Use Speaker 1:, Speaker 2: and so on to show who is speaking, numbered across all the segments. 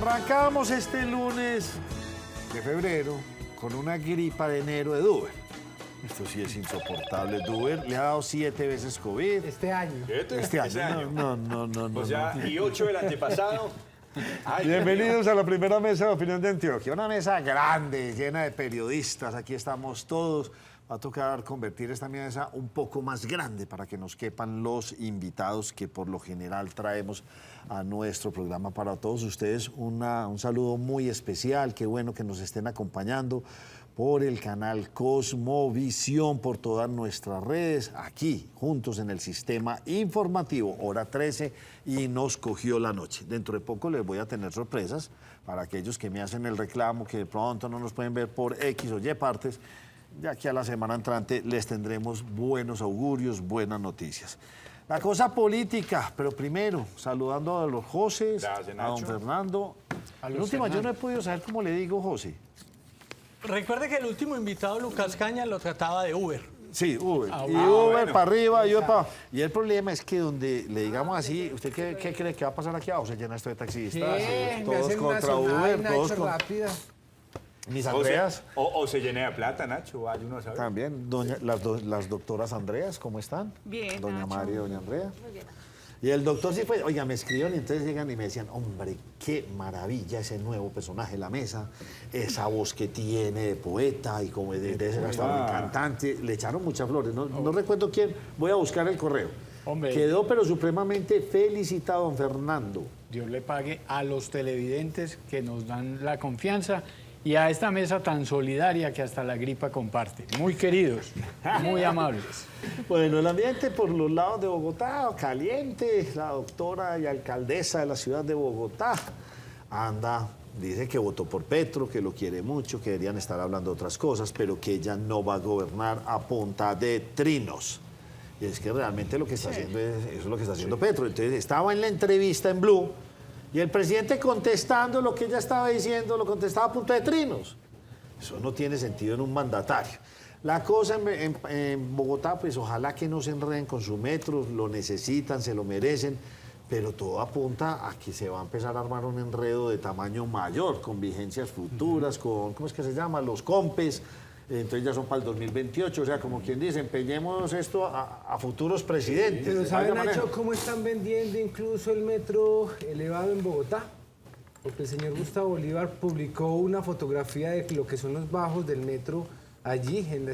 Speaker 1: Arrancamos este lunes de febrero con una gripa de enero de Duber. Esto sí es insoportable. Duber le ha dado 7 veces COVID.
Speaker 2: Este año.
Speaker 1: Este año. No.
Speaker 3: O sea, y 8 el antepasado. Ay,
Speaker 1: Bienvenidos a la primera mesa de opinión de Antioquia. Una mesa grande, llena de periodistas. Aquí estamos todos. Va a tocar convertir esta mesa un poco más grande para que nos quepan los invitados que por lo general traemos a nuestro programa. Para todos ustedes un saludo muy especial. Qué bueno que nos estén acompañando por el canal Cosmovisión, por todas nuestras redes, aquí, juntos en el sistema informativo, hora 13, y nos cogió la noche. Dentro de poco les voy a tener sorpresas para aquellos que me hacen el reclamo, que de pronto no nos pueden ver por X o Y partes. Ya que a la semana entrante les tendremos buenos augurios, buenas noticias. La cosa política, pero primero, saludando a los Josés, a don Fernando. En última, yo no he podido saber cómo le digo José.
Speaker 4: Recuerde que el último invitado, Lucas Caña, lo trataba de Uber.
Speaker 1: Sí, Uber. Y Uber para arriba, y Uber para abajo. Y el problema es que donde le digamos así, ¿usted qué cree que va a pasar aquí abajo? Se llena esto de taxistas, todos contra Uber, todos contra... Mis Andreas.
Speaker 3: O se llena de plata, Nacho, hay uno sabe.
Speaker 1: También, las doctoras Andreas, ¿cómo están?
Speaker 5: Bien,
Speaker 1: Doña
Speaker 5: Nacho.
Speaker 1: María y doña Andrea.
Speaker 5: Muy bien.
Speaker 1: Y el doctor sí fue, oiga, me escribieron y entonces llegan y me decían, hombre, qué maravilla ese nuevo personaje en la mesa, esa voz que tiene de poeta y como de ser hasta un cantante. Le echaron muchas flores, no recuerdo quién, voy a buscar el correo.
Speaker 2: Hombre.
Speaker 1: Quedó pero supremamente felicitado don Fernando.
Speaker 2: Dios le pague a los televidentes que nos dan la confianza y a esta mesa tan solidaria que hasta la gripa comparte. Muy queridos, muy amables.
Speaker 1: Bueno, el ambiente por los lados de Bogotá, caliente. La doctora y alcaldesa de la ciudad de Bogotá anda, dice que votó por Petro, que lo quiere mucho, que deberían estar hablando de otras cosas, pero que ella no va a gobernar a punta de trinos. Y es que realmente lo que está haciendo eso es lo que está haciendo Petro. Entonces estaba en la entrevista en Blue y el presidente contestando lo que ella estaba diciendo, lo contestaba a punta de trinos. Eso no tiene sentido en un mandatario. La cosa en Bogotá, pues ojalá que no se enreden con su metro, lo necesitan, se lo merecen, pero todo apunta a que se va a empezar a armar un enredo de tamaño mayor, con vigencias futuras, con, ¿cómo es que se llama? Los COMPES, entonces ya son para el 2028, o sea, como quien dice, empeñemos esto a futuros presidentes.
Speaker 6: Pero ¿saben,
Speaker 1: Vaya
Speaker 6: Nacho,
Speaker 1: manejo.
Speaker 6: cómo están vendiendo incluso el metro elevado en Bogotá? Porque el señor Gustavo Bolívar publicó una fotografía de lo que son los bajos del metro allí, en la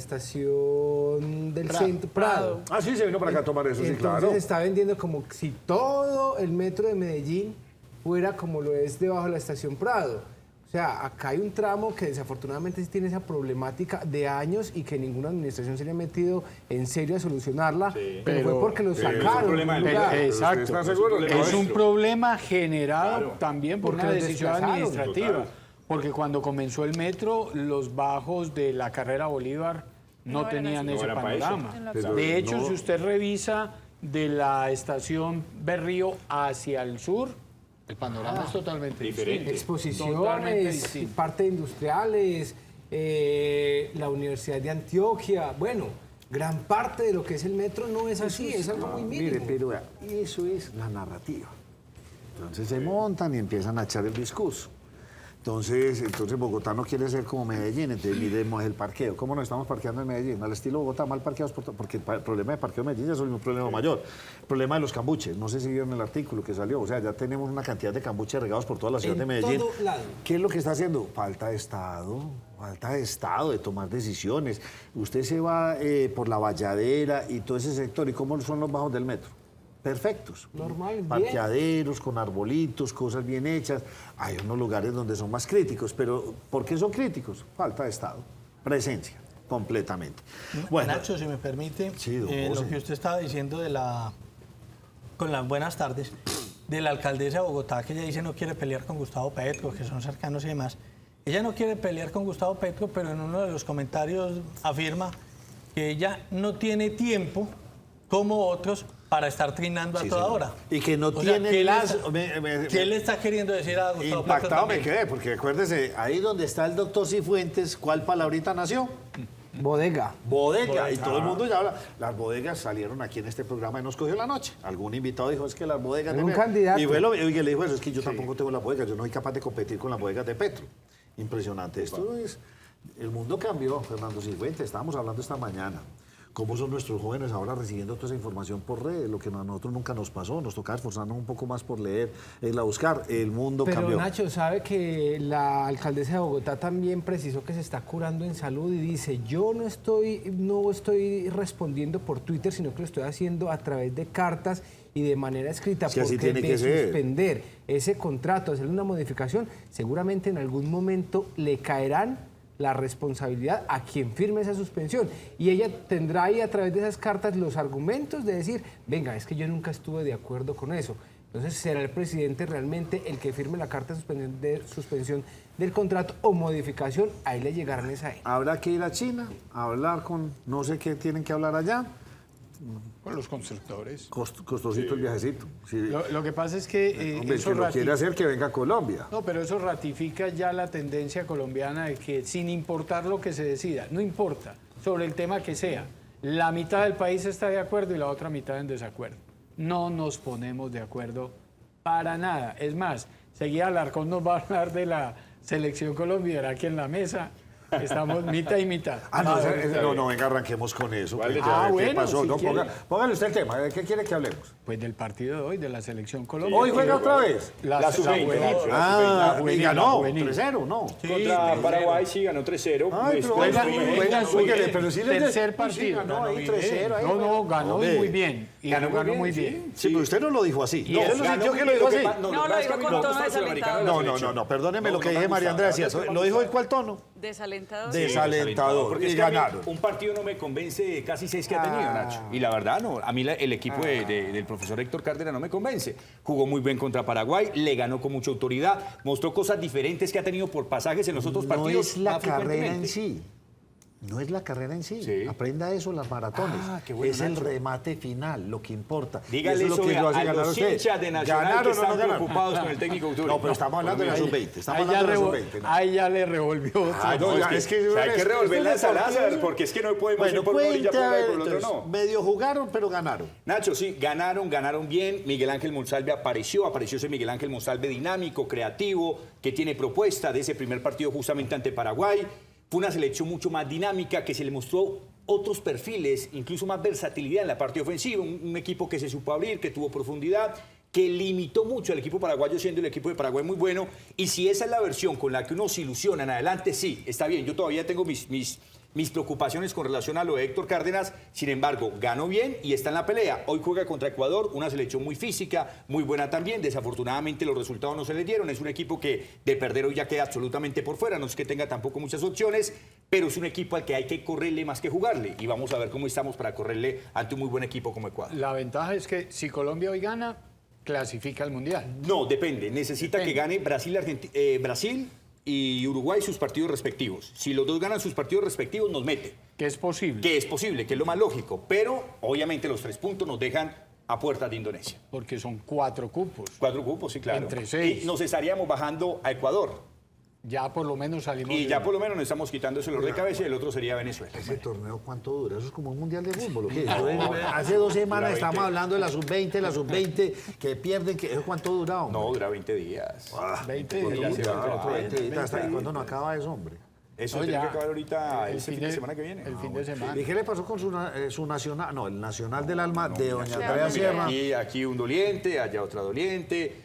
Speaker 6: estación del centro, Prado.
Speaker 1: Ah, sí, se vino para acá a tomar eso, sí,
Speaker 6: Entonces
Speaker 1: claro.
Speaker 6: está vendiendo como si todo el metro de Medellín fuera como lo es debajo de la estación Prado. O sea, acá hay un tramo que desafortunadamente sí tiene esa problemática de años y que ninguna administración se le ha metido en serio a solucionarla, pero fue porque lo
Speaker 3: pero es un
Speaker 6: sacaron.
Speaker 3: problema del
Speaker 6: Claro.
Speaker 3: lugar.
Speaker 2: Exacto.
Speaker 1: ¿Están seguros?
Speaker 2: Es un problema generado
Speaker 3: Claro.
Speaker 2: también por
Speaker 6: Porque
Speaker 2: una
Speaker 6: los
Speaker 2: decisión
Speaker 6: desplazaron.
Speaker 2: administrativa.
Speaker 3: Total.
Speaker 2: Porque cuando comenzó el metro, los bajos de la carrera Bolívar no
Speaker 5: No eran
Speaker 2: tenían
Speaker 5: así.
Speaker 2: ese
Speaker 3: No era para eso.
Speaker 2: panorama.
Speaker 5: En lo
Speaker 1: Pero
Speaker 2: De hecho,
Speaker 1: no-
Speaker 2: si usted revisa de la estación Berrío hacia el sur, el panorama es totalmente
Speaker 3: diferente.
Speaker 2: distinto. Totalmente
Speaker 6: Exposiciones,
Speaker 2: distinto.
Speaker 6: parte de industriales, la Universidad de Antioquia, bueno, gran parte de lo que es el metro no es así, es algo muy mínimo.
Speaker 1: Mire, pero vea, eso es la narrativa. Entonces se montan y empiezan a echar el discurso. Entonces Bogotá no quiere ser como Medellín, entonces miremos el parqueo. ¿Cómo nos estamos parqueando en Medellín? Al estilo Bogotá, mal parqueados, porque el problema de parqueo en Medellín ya es un problema mayor. El problema de los cambuches, no sé si vieron el artículo que salió, o sea, ya tenemos una cantidad de cambuches regados por toda la ciudad
Speaker 6: En
Speaker 1: de Medellín.
Speaker 6: todo lado.
Speaker 1: ¿Qué es lo que está haciendo? Falta de Estado, de tomar decisiones. Usted se va por la Valladera y todo ese sector, ¿y cómo son los bajos del metro? Perfectos.
Speaker 6: Normal, bien.
Speaker 1: Parqueaderos, con arbolitos, cosas bien hechas. Hay unos lugares donde son más críticos, pero ¿por qué son críticos? Falta de Estado, presencia, completamente. Bueno,
Speaker 4: Nacho, si me permite,
Speaker 1: Sí, don José.
Speaker 4: lo que usted estaba diciendo con las buenas tardes, de la alcaldesa de Bogotá, que ella dice no quiere pelear con Gustavo Petro, que son cercanos y demás. Ella no quiere pelear con Gustavo Petro, pero en uno de los comentarios afirma que ella no tiene tiempo, como otros, para estar trinando a
Speaker 1: Sí,
Speaker 4: toda
Speaker 1: señor.
Speaker 4: hora.
Speaker 1: Y que no
Speaker 4: O sea,
Speaker 1: tiene
Speaker 4: ¿qué le
Speaker 1: las-
Speaker 4: está- ¿Qué le está queriendo decir a Gustavo Petro
Speaker 1: impactado me
Speaker 4: también?
Speaker 1: quedé, porque acuérdese, ahí donde está el doctor Cifuentes, ¿cuál palabrita nació?
Speaker 6: Bodega.
Speaker 1: Bodega, y todo el mundo ya habla. Las bodegas salieron aquí en este programa y nos cogió la noche. Algún invitado dijo, es que las bodegas...
Speaker 6: Algún candidato.
Speaker 1: Y le dijo eso, es que yo tampoco tengo la bodega, yo no soy capaz de competir con las bodegas de Petro. Impresionante. Esto es... El mundo cambió, Fernando Cifuentes, estábamos hablando esta mañana. ¿Cómo son nuestros jóvenes ahora recibiendo toda esa información por redes? Lo que a nosotros nunca nos pasó, nos tocaba esforzarnos un poco más por leer, la buscar. El mundo cambió.
Speaker 6: Pero Nacho, ¿sabe que la alcaldesa de Bogotá también precisó que se está curando en salud y dice, yo no estoy respondiendo por Twitter, sino que lo estoy haciendo a través de cartas y de manera escrita,
Speaker 1: Sí, así
Speaker 6: porque
Speaker 1: tiene
Speaker 6: de
Speaker 1: que ser.
Speaker 6: suspender ese contrato, hacerle una modificación, seguramente en algún momento le caerán la responsabilidad a quien firme esa suspensión. Y ella tendrá ahí a través de esas cartas los argumentos de decir, venga, es que yo nunca estuve de acuerdo con eso. Entonces será el presidente realmente el que firme la carta de suspensión del contrato o modificación, ahí le llegarán esa.
Speaker 1: Habrá que ir a China a hablar con, no sé qué tienen que hablar allá.
Speaker 2: Con los constructores.
Speaker 1: Costosito el viajecito. Sí.
Speaker 2: Lo que pasa es que
Speaker 1: Hombre,
Speaker 2: eso
Speaker 1: que lo quiere hacer, que venga a Colombia.
Speaker 2: No, pero eso ratifica ya la tendencia colombiana de que sin importar lo que se decida, no importa, sobre el tema que sea, la mitad del país está de acuerdo y la otra mitad en desacuerdo. No nos ponemos de acuerdo para nada. Es más, seguida Alarcón nos va a hablar de la selección colombiana aquí en la mesa. Estamos mitad y mitad.
Speaker 1: No, venga, arranquemos con eso.
Speaker 3: ¿Cuál de
Speaker 1: ¿Qué
Speaker 2: bueno,
Speaker 1: pasó?
Speaker 2: si
Speaker 1: No,
Speaker 2: quiere.
Speaker 1: póngale usted el tema. ¿De qué quiere que hablemos?
Speaker 2: Pues del partido de hoy, de la selección colombiana.
Speaker 1: ¿Hoy juega otra vez?
Speaker 3: La sub-20,
Speaker 2: juvenil.
Speaker 3: Nacho,
Speaker 1: Ah, y
Speaker 2: juvenil,
Speaker 1: ganó.
Speaker 2: la juvenil.
Speaker 1: 3-0, ¿no?
Speaker 3: Contra Paraguay sí ganó 3-0.
Speaker 1: Ay, pero
Speaker 3: Después
Speaker 1: juega
Speaker 3: fue-
Speaker 1: muy bien. Pero sí les-
Speaker 2: Tercer
Speaker 1: sí,
Speaker 2: partido.
Speaker 1: ganó
Speaker 2: Ganó
Speaker 1: ahí
Speaker 2: bien.
Speaker 1: 3-0. ahí,
Speaker 2: No, ganó
Speaker 1: Hombre.
Speaker 2: muy bien. Y ganó muy bien.
Speaker 1: Sí, pero usted no lo dijo así.
Speaker 2: No,
Speaker 1: ¿Usted lo
Speaker 3: ganó
Speaker 1: sintió
Speaker 3: muy
Speaker 1: que lo
Speaker 3: bien,
Speaker 1: dijo
Speaker 3: que
Speaker 1: así?
Speaker 3: pa-
Speaker 5: No,
Speaker 3: lo que
Speaker 5: lo
Speaker 3: pasa es que
Speaker 5: dijo
Speaker 3: a mí
Speaker 5: con
Speaker 3: me
Speaker 5: tono
Speaker 3: gusta el sudamericano de la
Speaker 5: desalentador.
Speaker 3: selección.
Speaker 1: No, perdóneme lo que
Speaker 3: No,
Speaker 1: dije
Speaker 3: me
Speaker 1: María
Speaker 3: gusta.
Speaker 1: Andrea. Sí, ¿lo dijo en cuál tono?
Speaker 5: Desalentador.
Speaker 1: Desalentador.
Speaker 3: Porque es
Speaker 1: Y
Speaker 3: que a mí
Speaker 1: ganaron.
Speaker 3: un partido no me convence de casi 6 que ha tenido, Nacho. Y la verdad, no. A mí el equipo del profesor Héctor Cárdenas no me convence. Jugó muy bien contra Paraguay, le ganó con mucha autoridad, mostró cosas diferentes que ha tenido por pasajes en los otros
Speaker 1: No
Speaker 3: partidos.
Speaker 1: es la
Speaker 3: más
Speaker 1: carrera en
Speaker 3: frecuentemente.
Speaker 1: sí. No es la carrera en sí.
Speaker 3: Sí.
Speaker 1: Aprenda eso, las maratones.
Speaker 3: Ah, qué bueno,
Speaker 1: es el
Speaker 3: Nacho.
Speaker 1: remate final, lo que importa.
Speaker 3: Dígale
Speaker 1: Y
Speaker 3: eso
Speaker 1: es lo que lo hace
Speaker 3: a
Speaker 1: ganar
Speaker 3: los
Speaker 1: usted.
Speaker 3: hinchas de Nacional
Speaker 1: ¿Ganaron
Speaker 3: que
Speaker 1: o no
Speaker 3: están
Speaker 1: ganaron?
Speaker 3: preocupados con el técnico Octubre.
Speaker 1: No, pero estamos hablando de la sub-20. Estamos
Speaker 2: Ahí ya,
Speaker 1: hablando de la sub-20. ¿no?
Speaker 2: ahí ya le revolvió.
Speaker 1: Ah, no, ya, es que
Speaker 3: o sea, hay que revolver la
Speaker 1: esto es
Speaker 3: ensalada,
Speaker 1: deportivo.
Speaker 3: porque es que no podemos
Speaker 1: Bueno,
Speaker 3: ir por uno y ya
Speaker 1: cuente, a ver,
Speaker 3: por el otro
Speaker 1: entonces,
Speaker 3: no.
Speaker 1: medio jugaron, pero ganaron.
Speaker 3: Nacho, sí, ganaron bien. Miguel Ángel Monsalve apareció ese Miguel Ángel Monsalve dinámico, creativo, que tiene propuesta de ese primer partido justamente ante Paraguay. Fue una selección mucho más dinámica, que se le mostró otros perfiles, incluso más versatilidad en la parte ofensiva. Un equipo que se supo abrir, que tuvo profundidad, que limitó mucho al equipo paraguayo, siendo el equipo de Paraguay muy bueno. Y si esa es la versión con la que uno se ilusiona en adelante, sí, está bien. Yo todavía tengo mis preocupaciones con relación a lo de Héctor Cárdenas. Sin embargo, ganó bien y está en la pelea. Hoy juega contra Ecuador, una selección muy física, muy buena también. Desafortunadamente los resultados no se le dieron. Es un equipo que de perder hoy ya queda absolutamente por fuera. No es que tenga tampoco muchas opciones, pero es un equipo al que hay que correrle más que jugarle. Y vamos a ver cómo estamos para correrle ante un muy buen equipo como Ecuador.
Speaker 2: La ventaja es que si Colombia hoy gana, clasifica al Mundial.
Speaker 3: No, depende. Necesita
Speaker 2: Depende.
Speaker 3: que gane Brasil y Uruguay sus partidos respectivos. Si los dos ganan sus partidos respectivos, nos mete.
Speaker 2: Que es posible.
Speaker 3: Que es posible, que es lo más lógico. Pero, obviamente, los 3 puntos nos dejan a puertas de Indonesia.
Speaker 2: Porque son 4 cupos.
Speaker 3: 4 cupos, sí, claro.
Speaker 2: Entre 6.
Speaker 3: Y nos estaríamos bajando a Ecuador.
Speaker 2: Ya por lo menos salimos.
Speaker 3: Y
Speaker 2: de-
Speaker 3: ya por lo menos nos estamos quitando ese dolor de cabeza y el otro sería Venezuela.
Speaker 1: ¿Ese torneo cuánto dura? Eso es como un mundial de fútbol. ¿O qué? Hace 2 semanas estamos hablando de la sub-20, que pierden. ¿Eso cuánto dura, hombre?
Speaker 3: No, dura 20 días.
Speaker 2: 20
Speaker 1: Otro
Speaker 2: días.
Speaker 1: día,
Speaker 3: otro
Speaker 1: otro 20 días.
Speaker 2: 20
Speaker 1: ¿Hasta
Speaker 2: días.
Speaker 1: cuándo no acaba eso, hombre?
Speaker 3: Eso
Speaker 2: No,
Speaker 3: tiene
Speaker 2: ya.
Speaker 3: que acabar ahorita
Speaker 2: El
Speaker 3: este fin de semana que viene.
Speaker 2: El fin de semana.
Speaker 1: ¿Y qué le pasó con su nacional? No, el Nacional del Alma de doña Andrea
Speaker 3: Mira,
Speaker 1: Sierra.
Speaker 3: aquí un doliente, allá otra doliente.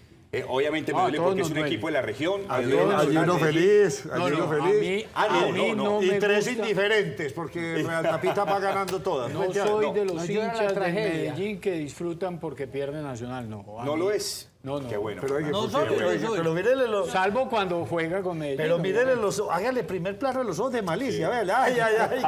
Speaker 3: Obviamente me
Speaker 2: No, a
Speaker 3: duele
Speaker 2: todos
Speaker 3: porque es
Speaker 2: nos
Speaker 3: un
Speaker 2: duele.
Speaker 3: equipo de la región.
Speaker 1: Allí
Speaker 3: Me duele
Speaker 1: allí uno
Speaker 3: bastante.
Speaker 1: feliz,
Speaker 2: No,
Speaker 1: allí
Speaker 2: no,
Speaker 1: uno
Speaker 2: a
Speaker 1: feliz.
Speaker 2: mí-
Speaker 3: Ah, no,
Speaker 2: a mí no
Speaker 1: y
Speaker 2: me
Speaker 1: 3
Speaker 2: gusta.
Speaker 1: indiferentes, porque el Real Tapita va ganando todas.
Speaker 2: No
Speaker 1: Cuente a ver.
Speaker 2: soy de los
Speaker 6: no llora la
Speaker 2: hinchas de
Speaker 6: tragedia.
Speaker 2: Medellín que disfrutan porque pierde Nacional, no. A
Speaker 3: No
Speaker 2: mí-
Speaker 3: lo es.
Speaker 2: No, no.
Speaker 3: Qué bueno.
Speaker 1: Pero, oye,
Speaker 4: No
Speaker 1: ¿por
Speaker 4: soy,
Speaker 1: qué?
Speaker 4: no
Speaker 1: Oye,
Speaker 4: soy.
Speaker 1: pero mírele los...
Speaker 2: Salvo cuando juega con Medellín.
Speaker 1: Pero
Speaker 2: ¿no?
Speaker 1: mírele los ojos, hágale primer plano de los ojos de malicia, véale. Ay,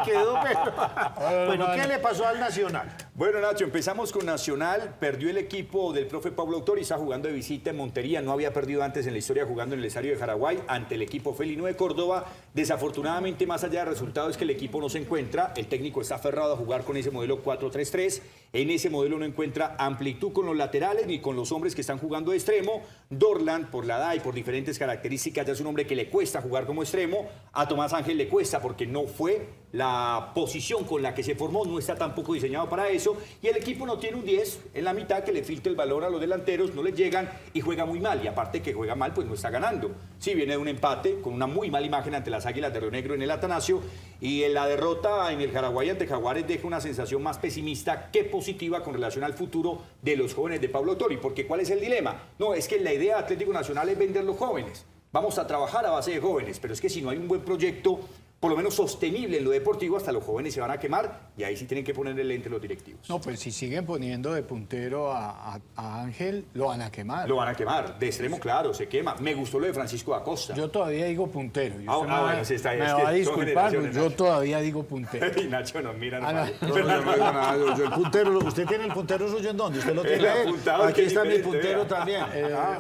Speaker 1: quedó, pero... Bueno, ¿qué le pasó al Nacional?
Speaker 3: Bueno, Nacho, empezamos con Nacional. Perdió el equipo del profe Pablo Autor y está jugando de visita en Montería. No había perdido antes en la historia jugando en el estadio de Jaraguay ante el equipo felino de Córdoba. Desafortunadamente, más allá del resultado, es que el equipo no se encuentra. El técnico está aferrado a jugar con ese modelo 4-3-3. En ese modelo no encuentra amplitud con los laterales ni con los hombres que están jugando de extremo. Dorlan, por la edad y por diferentes características, ya es un hombre que le cuesta jugar como extremo. A Tomás Ángel le cuesta porque no fue la posición con la que se formó, no está tampoco diseñado para eso. Y el equipo no tiene un 10 en la mitad que le filtre el balón a los delanteros, no les llegan y juega muy mal. Y aparte que juega mal, pues no está ganando. Sí, viene de un empate con una muy mala imagen ante las Águilas de Río Negro en el Atanasio. Y en la derrota en el Jaraguay ante Jaguares deja una sensación más pesimista que positiva con relación al futuro de los jóvenes de Pablo Tori. Porque ¿cuál es el dilema? No, es que la idea de Atlético Nacional es vender los jóvenes. Vamos a trabajar a base de jóvenes, pero es que si no hay un buen proyecto, por lo menos sostenible en lo deportivo, hasta los jóvenes se van a quemar y ahí sí tienen que poner el lente los directivos.
Speaker 2: No, pues si siguen poniendo de puntero a Ángel, lo van a quemar.
Speaker 3: Lo van a quemar, de extremo claro, se quema. Me gustó lo de Francisco Acosta.
Speaker 2: Yo todavía digo puntero. Y usted
Speaker 3: bueno, sí está ahí.
Speaker 2: me
Speaker 3: Es
Speaker 2: va
Speaker 3: que
Speaker 2: a
Speaker 3: son
Speaker 2: disculpar,
Speaker 3: generaciones,
Speaker 2: pero yo
Speaker 3: Nacho.
Speaker 2: todavía digo puntero.
Speaker 3: Y Nacho nos mira
Speaker 2: Ah,
Speaker 3: nomás.
Speaker 2: no.
Speaker 1: No, yo no digo nada. Yo el puntero, ¿usted tiene el puntero suyo en dónde? ¿Usted lo tiene?
Speaker 3: El apuntado,
Speaker 1: Aquí
Speaker 3: que
Speaker 1: está mi
Speaker 3: diferente,
Speaker 1: puntero
Speaker 3: vea.
Speaker 1: también.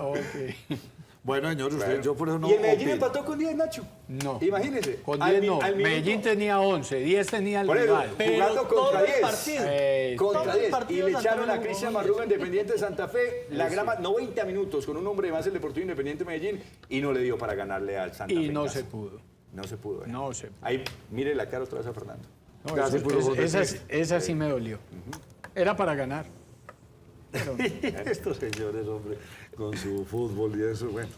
Speaker 2: Ok.
Speaker 1: Bueno, señor, usted, yo por eso no
Speaker 3: Y el Medellín
Speaker 1: opino.
Speaker 3: empató con 10, Nacho.
Speaker 2: No.
Speaker 3: Imagínese.
Speaker 2: Con
Speaker 3: Al
Speaker 2: 10
Speaker 3: mi-
Speaker 2: no.
Speaker 3: al minuto-
Speaker 2: Medellín tenía 11, 10 tenía el
Speaker 3: Por eso,
Speaker 2: rival.
Speaker 3: jugando
Speaker 4: todos
Speaker 3: contra
Speaker 4: los
Speaker 3: 10.
Speaker 4: partidos.
Speaker 3: Contra
Speaker 4: Todos los
Speaker 3: 10. Y
Speaker 4: partidos
Speaker 3: le echaron a
Speaker 4: Santa Fe
Speaker 3: Cristian
Speaker 4: jugó
Speaker 3: Marruga, Independiente de Santa Fe, la grama 90 minutos con un hombre más el Deportivo Independiente de Medellín y no le dio para ganarle al Santa Fe.
Speaker 2: Y
Speaker 3: en
Speaker 2: no
Speaker 3: casa.
Speaker 2: se pudo.
Speaker 3: No se pudo.
Speaker 2: No se pudo.
Speaker 3: Ahí, mire la cara otra vez a Fernando.
Speaker 2: No,
Speaker 1: Ya
Speaker 2: eso-
Speaker 1: se pudo
Speaker 2: es-
Speaker 1: volver
Speaker 2: esa,
Speaker 1: tres.
Speaker 2: esa sí me dolió. Era para ganar.
Speaker 1: Estos señores, hombre, con su fútbol y eso, bueno.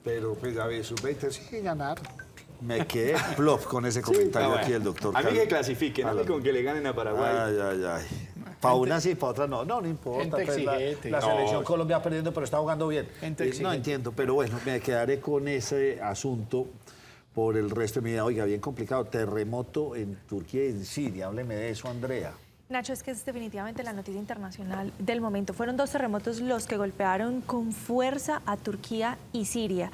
Speaker 1: Pero, pues, a ver, sub-20 sí ganar. Me quedé plop con ese comentario
Speaker 3: Ah, bueno.
Speaker 1: aquí el doctor
Speaker 3: A mí
Speaker 1: Carlos.
Speaker 3: que clasifiquen, a mí con que le ganen a Paraguay.
Speaker 1: Ay, ay, ay. Para una sí, para otra no. No, no importa.
Speaker 2: Gente
Speaker 1: pues,
Speaker 2: exigente.
Speaker 1: la
Speaker 2: No.
Speaker 1: selección Colombia perdiendo, pero está jugando bien.
Speaker 2: Gente
Speaker 1: No
Speaker 2: exigente.
Speaker 1: entiendo, pero bueno, me quedaré con ese asunto por el resto de mi vida. Oiga, bien complicado. Terremoto en Turquía y en Siria. Hábleme de eso, Andrea.
Speaker 5: Nacho, es que es definitivamente la noticia internacional del momento. Fueron 2 terremotos los que golpearon con fuerza a Turquía y Siria.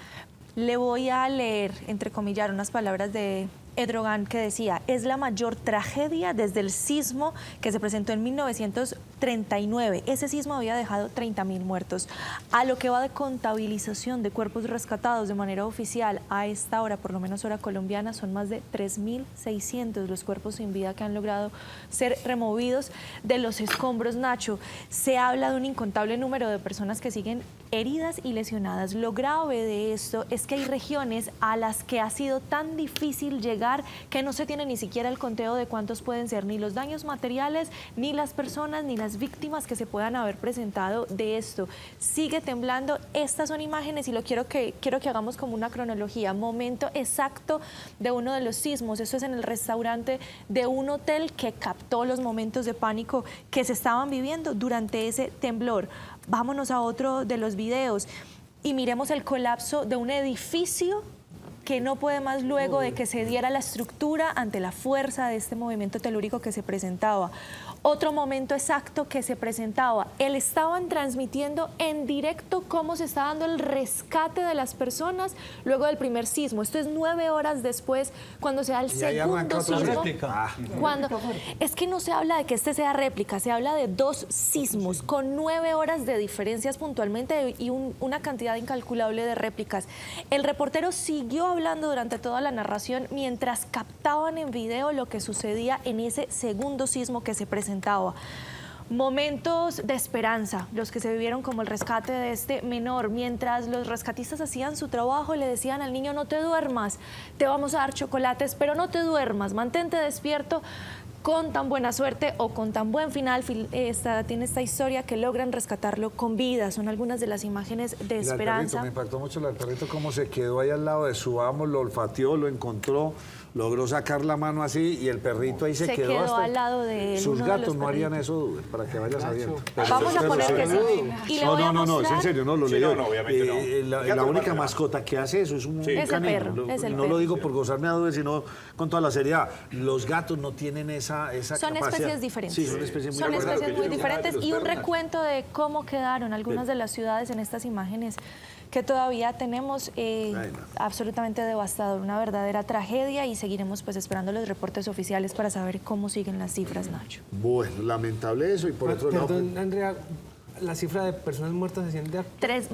Speaker 5: Le voy a leer, entrecomillar, unas palabras de Erdogan que decía: es la mayor tragedia desde el sismo que se presentó en 1939. Ese sismo había dejado 30.000 muertos. A lo que va de contabilización de cuerpos rescatados de manera oficial, a esta hora, por lo menos hora colombiana, son más de 3.600 los cuerpos sin vida que han logrado ser removidos de los escombros. Nacho, se habla de un incontable número de personas que siguen heridas y lesionadas. Lo grave de esto es que hay regiones a las que ha sido tan difícil llegar que no se tiene ni siquiera el conteo de cuántos pueden ser ni los daños materiales, ni las personas, ni las víctimas que se puedan haber presentado de esto. Sigue temblando. Estas son imágenes y quiero que hagamos como una cronología. Momento exacto de uno de los sismos. Esto es en el restaurante de un hotel que captó los momentos de pánico que se estaban viviendo durante ese temblor. Vámonos a otro de los videos y miremos el colapso de un edificio que no puede más luego de que se diera la estructura ante la fuerza de este movimiento telúrico que se presentaba. Otro momento exacto que se presentaba, estaban transmitiendo en directo cómo se está dando el rescate de las personas luego del primer sismo. Esto es 9 horas después, cuando se da el segundo sismo.
Speaker 4: réplica.
Speaker 5: Es que no se habla de que este sea réplica, se habla de 2 sismos con 9 horas de diferencias puntualmente y una cantidad incalculable de réplicas. El reportero siguió hablando durante toda la narración mientras captaban en video lo que sucedía en ese segundo sismo que se presentaba. Momentos de esperanza, los que se vivieron como el rescate de este menor. Mientras los rescatistas hacían su trabajo, le decían al niño: no te duermas, te vamos a dar chocolates, pero no te duermas, mantente despierto. Con tan buena suerte o con tan buen final, tiene esta historia que logran rescatarlo con vida. Son algunas de las imágenes de esperanza.
Speaker 1: Me impactó mucho el perrito, cómo se quedó ahí al lado de su amo, lo olfateó, lo encontró, logró sacar la mano así y el perrito ahí se quedó hasta...
Speaker 5: al lado de él.
Speaker 1: Sus
Speaker 5: uno de
Speaker 1: gatos
Speaker 5: los
Speaker 1: no harían
Speaker 5: perritos.
Speaker 1: eso, dude, para que vayas sabiendo.
Speaker 5: Vamos a poner que sí. Y le voy a
Speaker 1: No, es en
Speaker 5: mostrar-
Speaker 1: serio, no lo
Speaker 3: Sí,
Speaker 1: leo.
Speaker 3: no, obviamente no.
Speaker 1: La única mascota que hace eso es un
Speaker 5: Es el
Speaker 1: canino.
Speaker 5: perro, es el
Speaker 1: No
Speaker 5: perro.
Speaker 1: lo digo por gozarme a dudas, sino con toda la seriedad. Los gatos no tienen esa
Speaker 5: Son
Speaker 1: capacidad.
Speaker 5: especies diferentes.
Speaker 1: Sí, son especies muy
Speaker 5: Son
Speaker 3: acuerdo
Speaker 5: especies
Speaker 3: lo que
Speaker 5: muy
Speaker 3: yo digo,
Speaker 5: diferentes
Speaker 3: los
Speaker 5: y un
Speaker 3: perros.
Speaker 5: recuento de cómo quedaron algunas de las ciudades en estas imágenes que todavía tenemos absolutamente devastador, una verdadera tragedia, y seguiremos pues esperando los reportes oficiales para saber cómo siguen las cifras, Nacho.
Speaker 1: Bueno, lamentable eso y por otro lado...
Speaker 6: Perdón, Andrea, la cifra de personas muertas asciende a...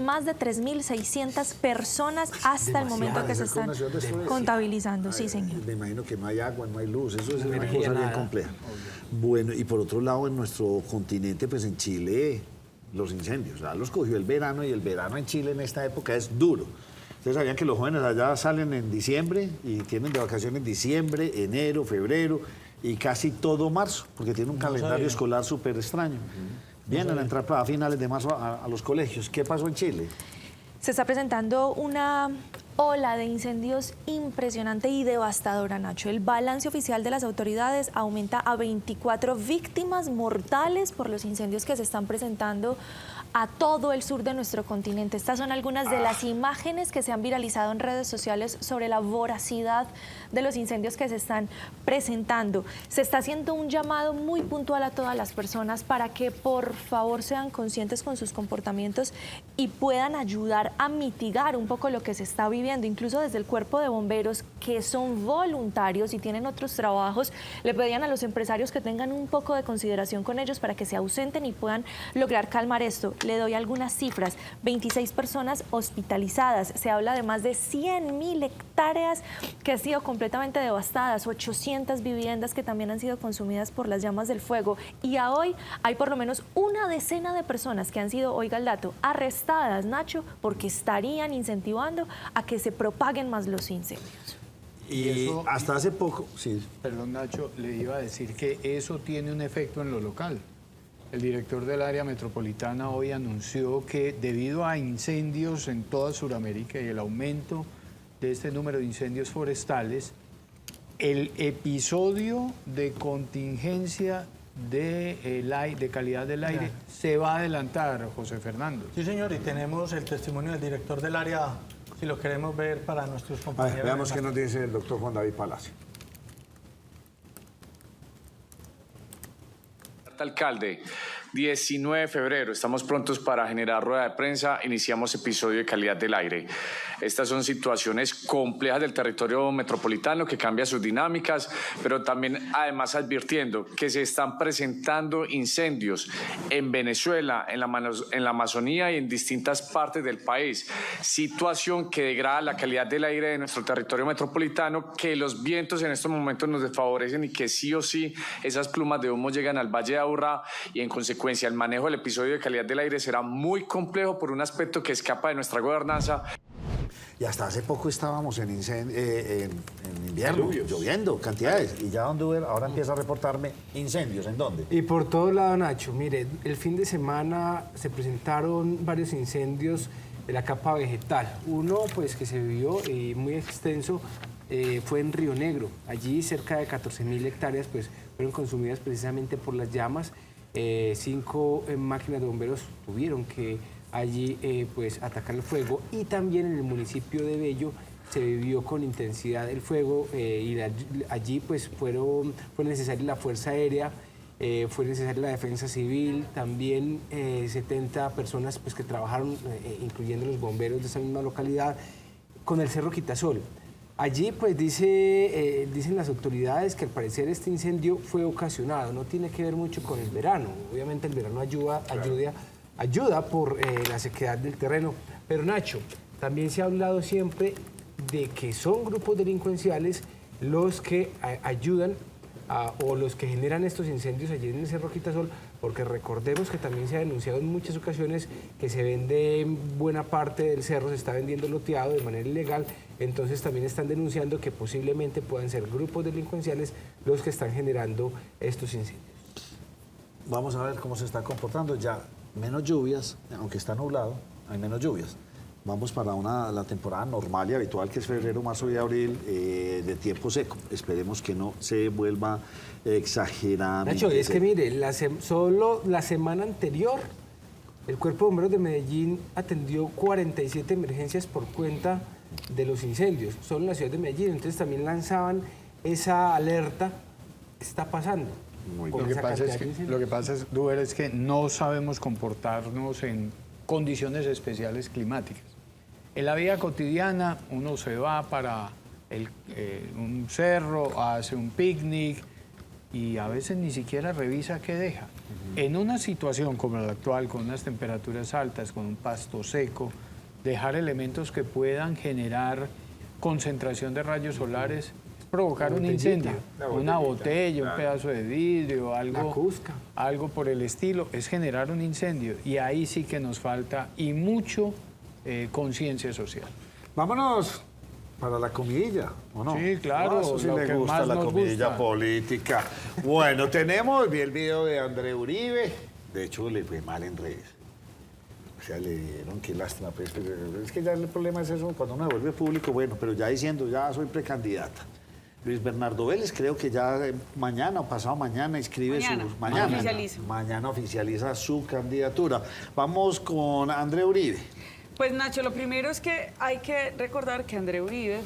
Speaker 5: Más de 3.600 personas hasta el momento que se
Speaker 1: Demasiado,
Speaker 5: están
Speaker 1: es una ciudad destruida.
Speaker 5: contabilizando, sí señor.
Speaker 1: Me imagino que no hay agua, no hay luz, eso es una cosa bien compleja. Bueno, y por otro lado, en nuestro continente, pues en Chile, los incendios. O sea, los cogió el verano y el verano en Chile en esta época es duro. Ustedes sabían que los jóvenes allá salen en diciembre y tienen de vacaciones en diciembre, enero, febrero y casi todo marzo, porque tienen un calendario escolar súper extraño. Vienen a entrar a finales de marzo a los colegios. ¿Qué pasó en Chile?
Speaker 5: Se está presentando una ola de incendios impresionante y devastadora, Nacho. El balance oficial de las autoridades aumenta a 24 víctimas mortales por los incendios que se están presentando a todo el sur de nuestro continente. Estas son algunas de las imágenes que se han viralizado en redes sociales sobre la voracidad de los incendios que se están presentando. Se está haciendo un llamado muy puntual a todas las personas para que por favor sean conscientes con sus comportamientos y puedan ayudar a mitigar un poco lo que se está viviendo. Incluso desde el cuerpo de bomberos, que son voluntarios y tienen otros trabajos, le pedían a los empresarios que tengan un poco de consideración con ellos para que se ausenten y puedan lograr calmar esto. Le doy algunas cifras: 26 personas hospitalizadas, se habla de más de 100.000 hectáreas que han sido completamente devastadas, 800 viviendas que también han sido consumidas por las llamas del fuego, y a hoy hay por lo menos una decena de personas que han sido, oiga el dato, arrestadas, Nacho, porque estarían incentivando a que se propaguen más los incendios.
Speaker 1: Y
Speaker 2: eso,
Speaker 1: hasta hace poco, sí.
Speaker 2: Perdón, Nacho, le iba a decir que eso tiene un efecto en lo local. El director del área metropolitana hoy anunció que debido a incendios en toda Sudamérica y el aumento de este número de incendios forestales, el episodio de contingencia de calidad del aire se va a adelantar, José Fernando.
Speaker 4: Sí, señor, y tenemos el testimonio del director del área, si lo queremos ver para nuestros
Speaker 1: A
Speaker 4: compañeros.
Speaker 1: ver, veamos qué nos dice el doctor Juan David Palacio.
Speaker 7: Alcalde, 19 de febrero, estamos prontos para generar rueda de prensa, iniciamos episodio de calidad del aire. Estas son situaciones complejas del territorio metropolitano que cambian sus dinámicas, pero también además advirtiendo que se están presentando incendios en Venezuela, en la Amazonía y en distintas partes del país. Situación que degrada la calidad del aire de nuestro territorio metropolitano, que los vientos en estos momentos nos desfavorecen y que sí o sí esas plumas de humo llegan al Valle de Aburrá y en consecuencia el manejo del episodio de calidad del aire será muy complejo por un aspecto que escapa de nuestra gobernanza.
Speaker 1: Y hasta hace poco estábamos en invierno, lloviendo, cantidades. Y ya donde ahora empieza a reportarme incendios. ¿En dónde?
Speaker 6: Y por todo lado, Nacho, mire, el fin de semana se presentaron varios incendios de la capa vegetal. Uno, pues, que se vio muy extenso, fue en Río Negro. Allí cerca de 14.000 hectáreas, pues, fueron consumidas precisamente por las llamas. 5 máquinas de bomberos tuvieron que allí pues atacar el fuego, y también en el municipio de Bello se vivió con intensidad el fuego y allí pues fue necesaria la Fuerza Aérea, fue necesaria la Defensa Civil, también 70 personas pues que trabajaron, incluyendo los bomberos de esa misma localidad, con el Cerro Quitasol. Allí pues dicen las autoridades que al parecer este incendio fue ocasionado, no tiene que ver mucho con el verano, obviamente el verano ayuda por la sequedad del terreno. Pero Nacho, también se ha hablado siempre de que son grupos delincuenciales los que ayudan o los que generan estos incendios allí en el Cerro Quitasol, porque recordemos que también se ha denunciado en muchas ocasiones que se vende buena parte del cerro, se está vendiendo loteado de manera ilegal, entonces también están denunciando que posiblemente puedan ser grupos delincuenciales los que están generando estos incendios.
Speaker 1: Vamos a ver cómo se está comportando. Ya menos lluvias, aunque está nublado, hay menos lluvias. Vamos para la temporada normal y habitual, que es febrero, marzo y abril, de tiempo seco. Esperemos que no se vuelva exageradamente
Speaker 6: Nacho, es que
Speaker 1: seco.
Speaker 6: mire, solo la semana anterior, el Cuerpo de Bomberos de Medellín atendió 47 emergencias por cuenta de los incendios, solo en la ciudad de Medellín. Entonces también lanzaban esa alerta. ¿Qué está pasando?
Speaker 2: Lo que pasa es, Duber, es que no sabemos comportarnos en condiciones especiales climáticas. En la vida cotidiana uno se va para un cerro, hace un picnic y a veces ni siquiera revisa qué deja. En una situación como la actual, con unas temperaturas altas, con un pasto seco, dejar elementos que puedan generar concentración de rayos solares provocar un incendio. Una botella, un pedazo de vidrio,
Speaker 6: La
Speaker 2: algo,
Speaker 6: cusca.
Speaker 2: algo por el estilo, es generar un incendio. Y ahí sí que nos falta y mucho conciencia social.
Speaker 1: Vámonos para la comidilla, ¿o no?
Speaker 2: Sí, claro,
Speaker 1: Eso sí
Speaker 2: lo
Speaker 1: le
Speaker 2: que
Speaker 1: gusta,
Speaker 2: más
Speaker 1: la
Speaker 2: nos
Speaker 1: comidilla
Speaker 2: gusta.
Speaker 1: política. Bueno, vi el video de André Uribe. De hecho, le fue mal en redes. O sea, le dieron, qué lástima. Pues, pero es que ya el problema es eso, cuando uno se vuelve público, bueno, pero ya diciendo, ya soy precandidata. Luis Bernardo Vélez creo que ya mañana o pasado mañana inscribe mañana oficializa su candidatura. Vamos con André Uribe.
Speaker 8: Pues Nacho, lo primero es que hay que recordar que André Uribe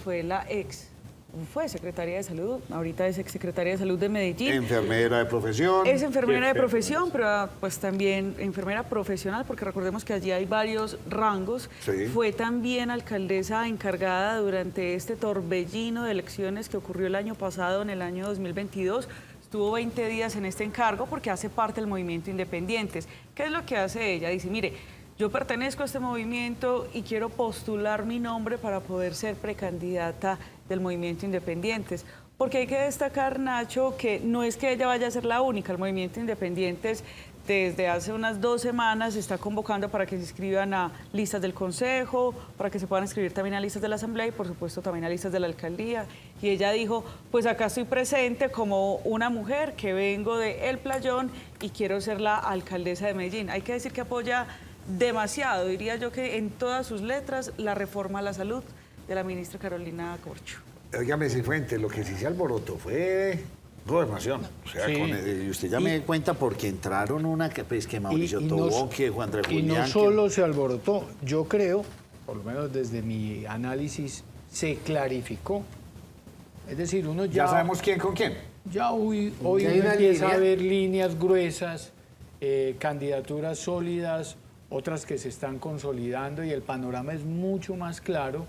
Speaker 8: fue secretaria de salud, ahorita es exsecretaria de salud de Medellín.
Speaker 1: Enfermera de profesión.
Speaker 8: Es enfermera de profesión, pero pues también enfermera profesional, porque recordemos que allí hay varios rangos.
Speaker 1: Sí.
Speaker 8: Fue también alcaldesa encargada durante este torbellino de elecciones que ocurrió el año pasado, en el año 2022. Estuvo 20 días en este encargo porque hace parte del movimiento Independientes. ¿Qué es lo que hace ella? Dice, mire, yo pertenezco a este movimiento y quiero postular mi nombre para poder ser precandidata del movimiento Independientes. Porque hay que destacar, Nacho, que no es que ella vaya a ser la única. El movimiento Independientes desde hace unas 2 semanas se está convocando para que se inscriban a listas del Consejo, para que se puedan inscribir también a listas de la Asamblea y por supuesto también a listas de la Alcaldía. Y ella dijo, pues acá estoy presente como una mujer que vengo de El Playón y quiero ser la alcaldesa de Medellín. Hay que decir que apoya demasiado, diría yo que en todas sus letras, la reforma a la salud de la ministra Carolina Corcho.
Speaker 1: Óigame, Cifuentes, lo que sí se alborotó fue gobernación. O sea,
Speaker 2: Sí.
Speaker 1: y usted ya me cuenta porque entraron una que, pues, que Mauricio
Speaker 2: Y no
Speaker 1: Tobón,
Speaker 2: s-
Speaker 1: que Juan Andrés
Speaker 2: Y
Speaker 1: Julián.
Speaker 2: no solo se alborotó, yo creo, por lo menos desde mi análisis, se clarificó. Es decir, uno
Speaker 1: Ya sabemos quién con quién.
Speaker 2: Ya hoy
Speaker 6: Ya hay
Speaker 2: uno
Speaker 6: una
Speaker 2: empieza
Speaker 6: línea.
Speaker 2: a ver líneas gruesas, candidaturas sólidas, otras que se están consolidando y el panorama es mucho más claro.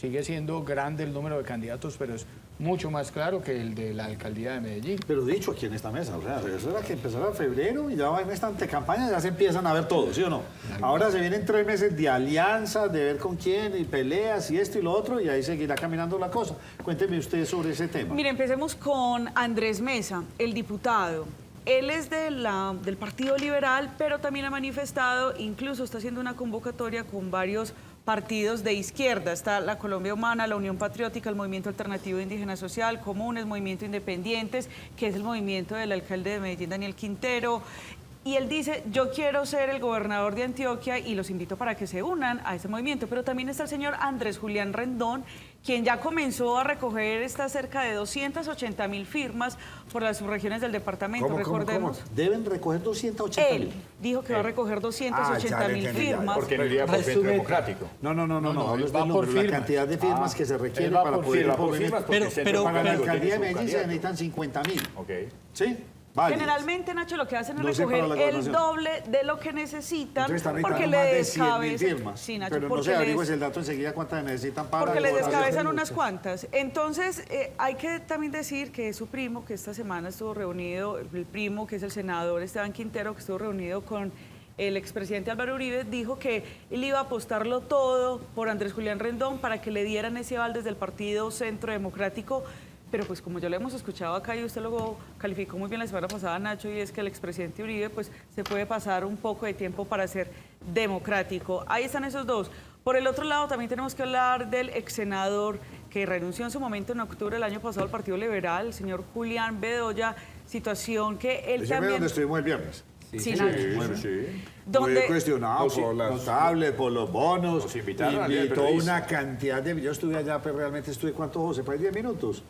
Speaker 2: Sigue siendo grande el número de candidatos, pero es mucho más claro que el de la alcaldía de Medellín.
Speaker 1: Pero dicho aquí en esta mesa, o sea, eso era que empezara en febrero y ya en esta antecampaña ya se empiezan a ver todos, ¿sí o no? Ahora se vienen 3 meses de alianzas, de ver con quién y peleas y esto y lo otro y ahí seguirá caminando la cosa. Cuénteme usted sobre ese tema.
Speaker 8: Mire, empecemos con Andrés Mesa, el diputado. Él es del Partido Liberal, pero también ha manifestado, incluso está haciendo una convocatoria con varios partidos de izquierda. Está la Colombia Humana, la Unión Patriótica, el Movimiento Alternativo Indígena Social, Comunes, Movimiento Independientes, que es el movimiento del alcalde de Medellín, Daniel Quintero. Y él dice, yo quiero ser el gobernador de Antioquia y los invito para que se unan a ese movimiento. Pero también está el señor Andrés Julián Rendón, quien ya comenzó a recoger estas cerca de 280.000 firmas por las subregiones del departamento.
Speaker 1: ¿Cómo?
Speaker 8: Recordemos.
Speaker 1: Deben recoger 280.000.
Speaker 8: Él dijo que va a recoger 280.000
Speaker 1: ya le entendí, ya.
Speaker 8: firmas.
Speaker 3: Porque no iría por Centro Democrático.
Speaker 1: No,
Speaker 2: no,
Speaker 1: hablo
Speaker 2: él
Speaker 1: del
Speaker 2: va por
Speaker 1: número, la
Speaker 2: firmas.
Speaker 1: cantidad de firmas que se requiere
Speaker 2: va
Speaker 1: para
Speaker 2: por
Speaker 1: poder
Speaker 2: firmas,
Speaker 1: ir por
Speaker 3: por firmas,
Speaker 1: movimiento.
Speaker 3: porque Centro
Speaker 4: pero
Speaker 1: Para la
Speaker 3: Democrático
Speaker 1: alcaldía de
Speaker 3: tiene su
Speaker 1: Medellín se
Speaker 3: candidato.
Speaker 1: necesitan 50.000.
Speaker 3: Ok.
Speaker 1: ¿Sí? Vale.
Speaker 8: Generalmente, Nacho, lo que hacen es
Speaker 1: No sé para
Speaker 8: recoger
Speaker 1: la
Speaker 8: el
Speaker 1: gobernación.
Speaker 8: doble de lo que necesitan
Speaker 1: Entonces están
Speaker 8: porque
Speaker 1: necesitando
Speaker 8: le
Speaker 1: más de 100.000
Speaker 8: descabezan.
Speaker 1: firmas.
Speaker 8: Sí, Nacho,
Speaker 1: Pero no
Speaker 8: porque
Speaker 1: sé,
Speaker 8: les-
Speaker 1: averigües el dato enseguida cuántas necesitan para...
Speaker 8: Porque les
Speaker 1: gobernar.
Speaker 8: descabezan unas cuantas. Entonces, hay que también decir que su primo, que esta semana estuvo reunido, el primo, que es el senador Esteban Quintero, que estuvo reunido con el expresidente Álvaro Uribe, dijo que él iba a apostarlo todo por Andrés Julián Rendón para que le dieran ese aval desde el Partido Centro Democrático. Pero pues como ya lo hemos escuchado acá y usted lo calificó muy bien la semana pasada, Nacho, y es que el expresidente Uribe pues se puede pasar un poco de tiempo para ser democrático. Ahí están esos dos. Por el otro lado también tenemos que hablar del ex senador que renunció en su momento en octubre del año pasado al Partido Liberal, el señor Julián Bedoya, situación que él
Speaker 1: Ese fue
Speaker 8: también...
Speaker 1: donde estuvimos el viernes.
Speaker 8: Sí, Nacho.
Speaker 1: Bueno,
Speaker 3: Sí.
Speaker 8: Donde-
Speaker 1: Fue cuestionado por las tablets, por los bonos.
Speaker 3: Nos invitaron al día del
Speaker 1: Invitó
Speaker 3: periodista.
Speaker 1: una cantidad de... Yo estuve allá, pero realmente estuve, ¿cuánto, José? Fue 10 minutos.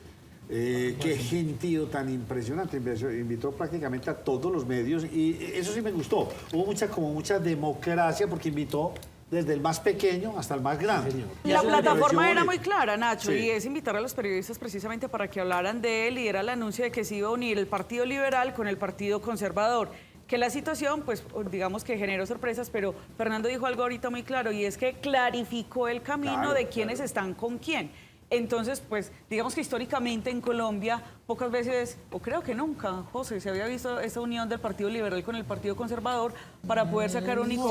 Speaker 1: Qué gentío tan impresionante. Invitó prácticamente a todos los medios y eso sí me gustó. Hubo mucha democracia porque invitó desde el más pequeño hasta el más grande. Y
Speaker 8: La
Speaker 1: eso me
Speaker 8: plataforma
Speaker 1: pareció
Speaker 8: era
Speaker 1: bonito.
Speaker 8: muy clara, Nacho,
Speaker 1: Sí.
Speaker 8: y es invitar a los periodistas precisamente para que hablaran de él y era el anuncio de que se iba a unir el Partido Liberal con el Partido Conservador. Que la situación, pues, digamos que generó sorpresas, pero Fernando dijo algo ahorita muy claro y es que clarificó el camino
Speaker 1: Claro,
Speaker 8: de quiénes están con quién. Entonces, pues, digamos que históricamente en Colombia pocas veces, o creo que nunca, José, se había visto esa unión del Partido Liberal con el Partido Conservador para poder sacar único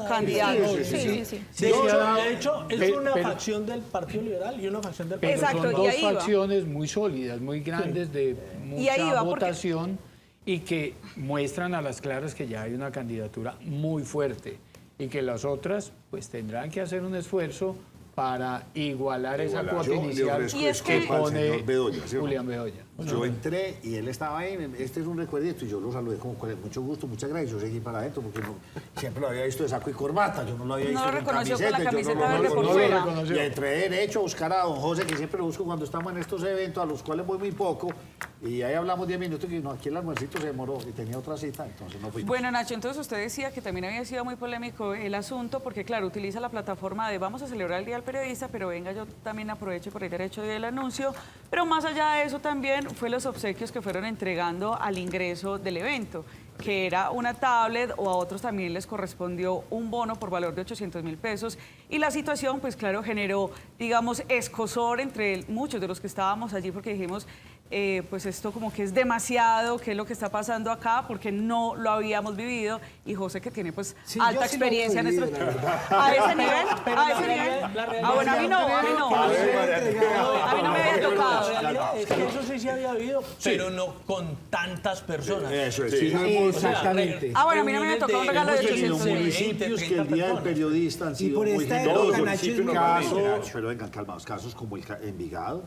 Speaker 8: candidato.
Speaker 4: De hecho, es una facción del Partido Liberal y una facción del Partido
Speaker 8: Exacto,
Speaker 2: Son
Speaker 8: y
Speaker 2: dos
Speaker 8: ahí va.
Speaker 2: facciones muy sólidas, muy grandes, de
Speaker 8: Y ahí
Speaker 2: mucha
Speaker 8: va, porque-
Speaker 2: votación y que muestran a las claras que ya hay una candidatura muy fuerte y que las otras pues tendrán que hacer un esfuerzo para igualar esa cuota
Speaker 1: Yo le
Speaker 2: inicial
Speaker 1: ofrezco
Speaker 8: Y es que-
Speaker 1: disculpas al
Speaker 2: pone
Speaker 1: señor Bedoya, ¿sí o no?
Speaker 2: Julián Bedoya.
Speaker 1: Yo entré y él estaba ahí, este es un recuerdito, y yo lo saludé como con mucho gusto, muchas gracias, yo seguí para adentro, porque siempre lo había visto de saco y corbata, yo no lo había visto
Speaker 8: No lo
Speaker 1: con
Speaker 8: reconoció con la
Speaker 1: yo
Speaker 8: camiseta
Speaker 1: no lo
Speaker 8: verde por
Speaker 1: reconocí.
Speaker 8: fuera.
Speaker 2: reconoció.
Speaker 1: Y entré derecho a buscar a don José, que siempre lo busco cuando estamos en estos eventos, a los cuales voy muy poco, y ahí hablamos 10 minutos, y no, aquí el almuercito se demoró, y tenía otra cita, entonces no fuimos.
Speaker 8: Bueno, Nacho, entonces usted decía que también había sido muy polémico el asunto, porque claro, utiliza la plataforma de vamos a celebrar el Día del Periodista, pero venga, yo también aprovecho por el derecho del anuncio, pero más allá de eso también fue los obsequios que fueron entregando al ingreso del evento, que era una tablet, o a otros también les correspondió un bono por valor de 800.000 pesos, y la situación, pues claro, generó, digamos, escozor entre muchos de los que estábamos allí, porque dijimos, pues esto como que es demasiado, qué es lo que está pasando acá, porque no lo habíamos vivido, y José que tiene pues
Speaker 6: Sí, yo
Speaker 8: alta
Speaker 6: sí lo he
Speaker 8: experiencia en
Speaker 6: vivido,
Speaker 8: esto.
Speaker 6: la verdad.
Speaker 8: A ese nivel,
Speaker 4: pero
Speaker 8: a
Speaker 4: la
Speaker 8: ese nivel.
Speaker 4: realidad- la realidad-
Speaker 8: Ah, bueno, a mí no, a mí no. A mí no me había
Speaker 4: La
Speaker 8: tocado.
Speaker 4: realidad es que eso sí se había habido, pero no con tantas personas.
Speaker 1: Eso es,
Speaker 6: Sí,
Speaker 1: sí.
Speaker 6: exactamente.
Speaker 8: Ah, bueno, a mí no me había tocado un regalo de
Speaker 1: Hemos tenido
Speaker 8: 800.000.
Speaker 1: municipios que el Día del Periodista han sido
Speaker 6: por
Speaker 1: muy
Speaker 6: esta
Speaker 1: generosos.
Speaker 6: época, Nacho, es muy
Speaker 1: Casos, pero vengan, calmados, casos como el Envigado,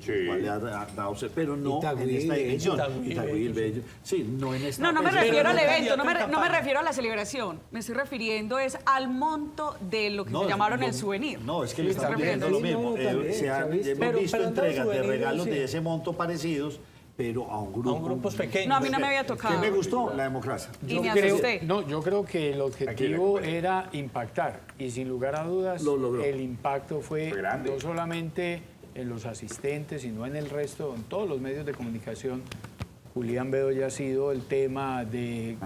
Speaker 1: que igual le ha dado, pero no
Speaker 6: Itagüí,
Speaker 1: en esta dimensión.
Speaker 4: Itagüí,
Speaker 1: Itagüí, el Bello. Sí, no en esta.
Speaker 8: No, no me
Speaker 1: pero-
Speaker 8: refiero al
Speaker 4: no
Speaker 8: evento, no me
Speaker 4: candidato en
Speaker 8: refiero a la celebración. Me estoy refiriendo es al monto de lo que se llamaron el souvenir.
Speaker 1: No, es que le
Speaker 8: Está
Speaker 1: estamos diciendo lo
Speaker 6: refiriendo.
Speaker 1: mismo.
Speaker 6: Sí, no, también, se ha
Speaker 1: Hemos
Speaker 6: visto.
Speaker 4: Pero
Speaker 1: visto
Speaker 4: han dado
Speaker 1: entregas de
Speaker 4: souvenirs,
Speaker 1: regalos
Speaker 4: sí.
Speaker 1: de ese monto parecidos, pero a un grupo.
Speaker 4: A grupos pequeños.
Speaker 8: No, a mí no me había
Speaker 1: ¿Qué
Speaker 8: tocado.
Speaker 1: me gustó? La democracia.
Speaker 8: Y me asusté.
Speaker 2: Yo creo que el objetivo era impactar y sin lugar a dudas
Speaker 1: Lo logró.
Speaker 2: el impacto fue
Speaker 3: grande.
Speaker 2: no solamente en los asistentes, sino en el resto, en todos los medios de comunicación. Julián Bedoya ha sido el tema de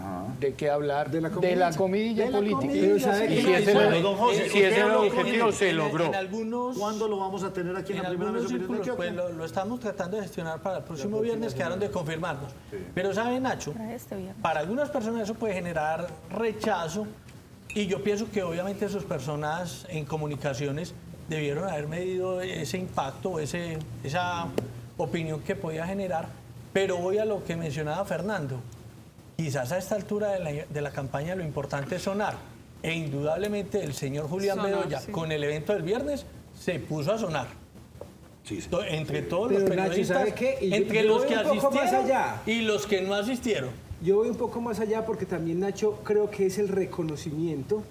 Speaker 2: qué hablar, de la comidilla política.
Speaker 6: Pero ¿sabe
Speaker 2: Y
Speaker 6: qué?
Speaker 2: si ese era
Speaker 1: Bueno, don José,
Speaker 2: si ese era el
Speaker 4: Usted
Speaker 2: objetivo, se
Speaker 4: en-
Speaker 2: logró.
Speaker 4: En algunos,
Speaker 1: ¿Cuándo lo vamos a tener aquí en
Speaker 4: en
Speaker 1: la primera
Speaker 4: algunos
Speaker 1: mesa de opinión de
Speaker 4: círculos, pues
Speaker 1: Antioquia?
Speaker 4: lo estamos tratando de gestionar para el próximo viernes, quedaron de confirmarnos. Pero ¿sabe, Nacho?
Speaker 5: Para este viernes.
Speaker 4: Para algunas personas eso puede generar rechazo y yo pienso que obviamente sus personas en comunicaciones debieron haber medido ese impacto, esa opinión que podía generar, pero voy a lo que mencionaba Fernando. Quizás a esta altura de la campaña lo importante es sonar, e indudablemente el señor Julián
Speaker 8: Sonar,
Speaker 4: Bedoya
Speaker 8: sí.
Speaker 4: con el evento del viernes se puso a sonar.
Speaker 1: Sí, sí.
Speaker 4: Entre todos
Speaker 6: Pero,
Speaker 4: los
Speaker 6: Nacho,
Speaker 4: periodistas,
Speaker 6: ¿sabe qué? Y yo-
Speaker 4: entre
Speaker 6: yo
Speaker 4: los
Speaker 6: voy
Speaker 4: que
Speaker 6: un poco más
Speaker 4: asistieron
Speaker 6: allá.
Speaker 4: y los que no asistieron.
Speaker 6: Yo voy un poco más allá porque también Nacho creo que es el reconocimiento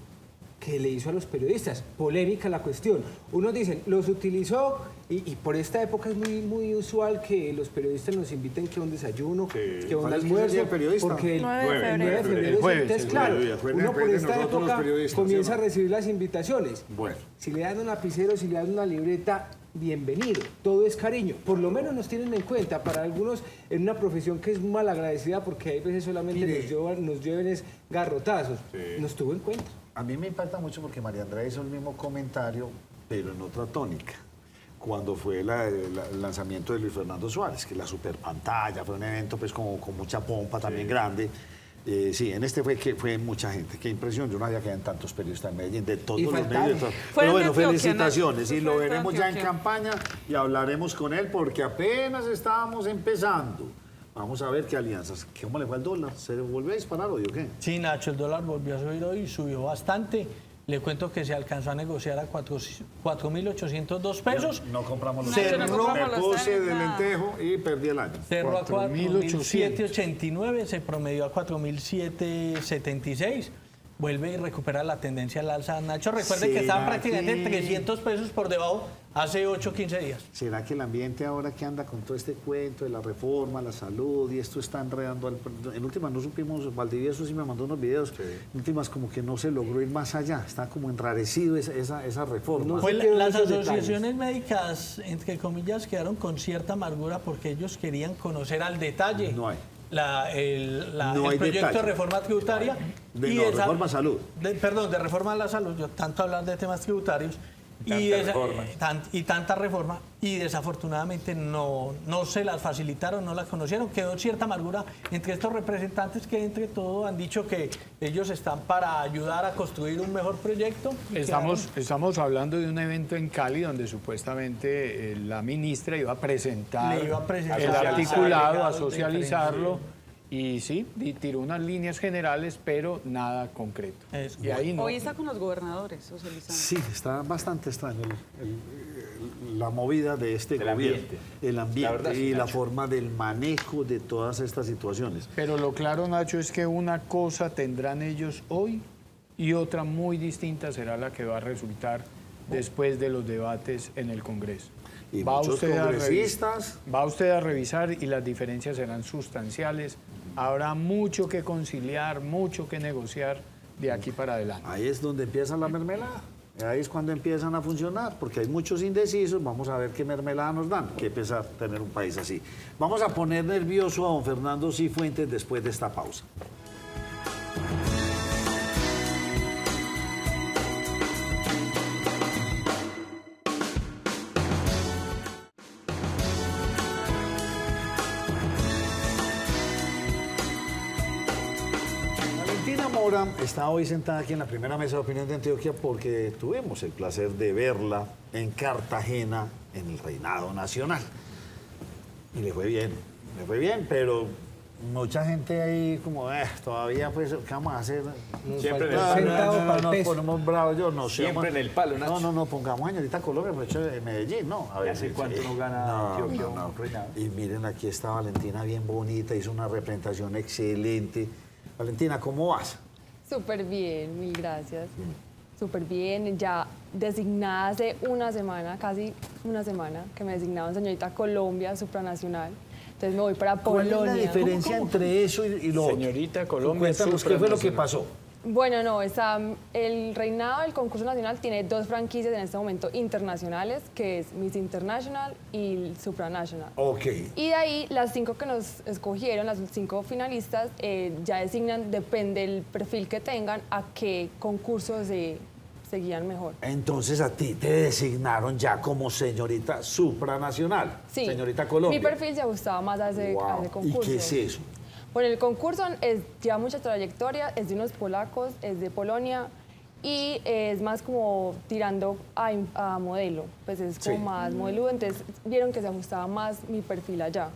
Speaker 6: que le hizo a los periodistas. Polémica la cuestión. Unos dicen, los utilizó y por esta época es muy usual que los periodistas nos inviten que a un desayuno, que a un
Speaker 1: ¿Cuál es que es el
Speaker 6: almuerzo.
Speaker 1: día del periodista?
Speaker 6: Porque el
Speaker 5: 9 de
Speaker 6: 9 de
Speaker 5: febrero.
Speaker 6: febrero.
Speaker 2: El jueves,
Speaker 6: Entonces,
Speaker 2: el
Speaker 6: claro,
Speaker 1: jueves. Acuérdense,
Speaker 6: uno por
Speaker 1: acuérdense
Speaker 6: esta
Speaker 1: nosotros los
Speaker 6: época
Speaker 1: periodistas,
Speaker 6: comienza
Speaker 1: ¿sí o
Speaker 6: a
Speaker 1: no?
Speaker 6: recibir las invitaciones.
Speaker 1: Bueno.
Speaker 6: Si le dan un lapicero, si le dan una libreta, bienvenido. Todo es cariño. Por lo menos nos tienen en cuenta. Para algunos, en una profesión que es mal agradecida, porque hay veces solamente nos lleven es garrotazos, nos tuvo en cuenta.
Speaker 1: A mí me impacta mucho porque María Andrea hizo el mismo comentario, pero en otra tónica. Cuando fue el lanzamiento de Luis Fernando Suárez, que la super pantalla, fue un evento pues con mucha pompa también grande. Sí, en este fue mucha gente. Qué impresión, yo no había quedado en tantos periodistas en Medellín, de todos
Speaker 6: Y
Speaker 1: los
Speaker 6: faltaron.
Speaker 1: medios. De todos.
Speaker 8: Fue
Speaker 1: Pero
Speaker 8: en
Speaker 1: bueno,
Speaker 8: Antioquia,
Speaker 1: felicitaciones.
Speaker 8: Nacho.
Speaker 1: Y lo
Speaker 8: Fue en
Speaker 1: veremos ya en
Speaker 8: Antioquia.
Speaker 1: campaña y hablaremos con él porque apenas estábamos empezando. Vamos a ver qué alianzas. ¿Cómo le fue al dólar? ¿Se vuelve a disparar hoy o qué?
Speaker 4: Sí, Nacho, el dólar volvió a subir hoy, subió bastante. Le cuento que se alcanzó a negociar a 4.802 pesos.
Speaker 1: No compramos los
Speaker 8: Nacho, no compramos
Speaker 1: Me
Speaker 8: los
Speaker 1: puse
Speaker 8: tenis,
Speaker 1: de
Speaker 8: nada.
Speaker 1: lentejo y perdí el año.
Speaker 4: Cerró a
Speaker 2: 4.800.
Speaker 4: 4.789, se promedió a 4.776. Vuelve y recupera la tendencia al alza. Nacho, recuerde que estaba
Speaker 1: ¿Será
Speaker 4: prácticamente
Speaker 1: que-
Speaker 4: 300 pesos por debajo hace 8 o 15 días.
Speaker 1: ¿Será que el ambiente ahora que anda con todo este cuento de la reforma, la salud y esto está enredando? En últimas no supimos, Valdivieso sí me mandó unos videos, en últimas como que no se logró ir más allá, está como enrarecido esa reforma.
Speaker 6: No
Speaker 4: Pues
Speaker 6: se quedó
Speaker 4: las
Speaker 6: esos
Speaker 4: asociaciones médicas, entre comillas, quedaron con cierta amargura porque ellos querían conocer al detalle
Speaker 1: No hay.
Speaker 4: el
Speaker 1: No hay
Speaker 4: proyecto
Speaker 1: detalle.
Speaker 4: de reforma tributaria.
Speaker 1: De reforma a salud.
Speaker 4: Perdón, de reforma a la salud. Yo tanto hablar de temas tributarios. tanta reforma, y desafortunadamente no se las facilitaron, no las conocieron. Quedó cierta amargura entre estos representantes que entre todo han dicho que ellos están para ayudar a construir un mejor proyecto.
Speaker 2: Estamos hablando de un evento en Cali donde supuestamente la ministra iba a presentar el articulado, a socializarlo. Y sí, tiró unas líneas generales, pero nada concreto. Y ahí no.
Speaker 8: Hoy está con los gobernadores socializando.
Speaker 1: Sí, está bastante extraño la movida de este gobierno, el ambiente y la forma del manejo de todas estas situaciones.
Speaker 2: Pero lo claro, Nacho, es que una cosa tendrán ellos hoy y otra muy distinta será la que va a resultar después de los debates en el Congreso.
Speaker 1: Y muchos congresistas.
Speaker 2: Va usted a revisar y las diferencias serán sustanciales. Habrá mucho que conciliar, mucho que negociar de aquí para adelante.
Speaker 1: Ahí es donde empieza la mermelada. Ahí es cuando empiezan a funcionar, porque hay muchos indecisos. Vamos a ver qué mermelada nos dan. Qué pesar tener un país así. Vamos a poner nervioso a don Fernando Cifuentes después de esta pausa. Mora está hoy sentada aquí en la primera mesa de opinión de Antioquia porque tuvimos el placer de verla en Cartagena en el Reinado Nacional. Y le fue bien, pero mucha gente ahí como, todavía pues, ¿qué vamos a hacer?
Speaker 3: Siempre en el palo.
Speaker 1: Nos ponemos bravos, yo no sé.
Speaker 3: Siempre en el palo, Nacho.
Speaker 1: No, pongamos señorita Colombia, por hecho en Medellín, ¿no? A ver,
Speaker 3: ¿Hace cuánto no gana Antioquia un reinado?
Speaker 1: Y miren, aquí está Valentina bien bonita, hizo una representación excelente. Valentina, ¿cómo vas?
Speaker 9: Súper bien, mil gracias. Súper bien, ya designada hace una semana, casi una semana, que me designaron señorita Colombia supranacional. Entonces me voy para Polonia.
Speaker 1: ¿Cuál es la diferencia entre eso y lo otro?
Speaker 2: Señorita Colombia,
Speaker 1: Cuéntanos qué fue lo que pasó.
Speaker 9: Bueno, no, el reinado del concurso nacional tiene 2 franquicias en este momento internacionales, que es Miss International y el Supranational.
Speaker 1: Ok.
Speaker 9: Y de ahí, las 5 que nos escogieron, las 5 finalistas, ya designan, depende del perfil que tengan, a qué concursos se guían mejor.
Speaker 1: Entonces a ti te designaron ya como señorita supranacional,
Speaker 9: Sí.
Speaker 1: Señorita Colombia.
Speaker 9: Mi perfil se ajustaba más a ese concurso.
Speaker 1: ¿Y qué es eso?
Speaker 9: Bueno, el concurso lleva mucha trayectoria, es de unos polacos, es de Polonia y es más como tirando a modelo, pues es como más modeludo, entonces vieron que se ajustaba más mi perfil allá.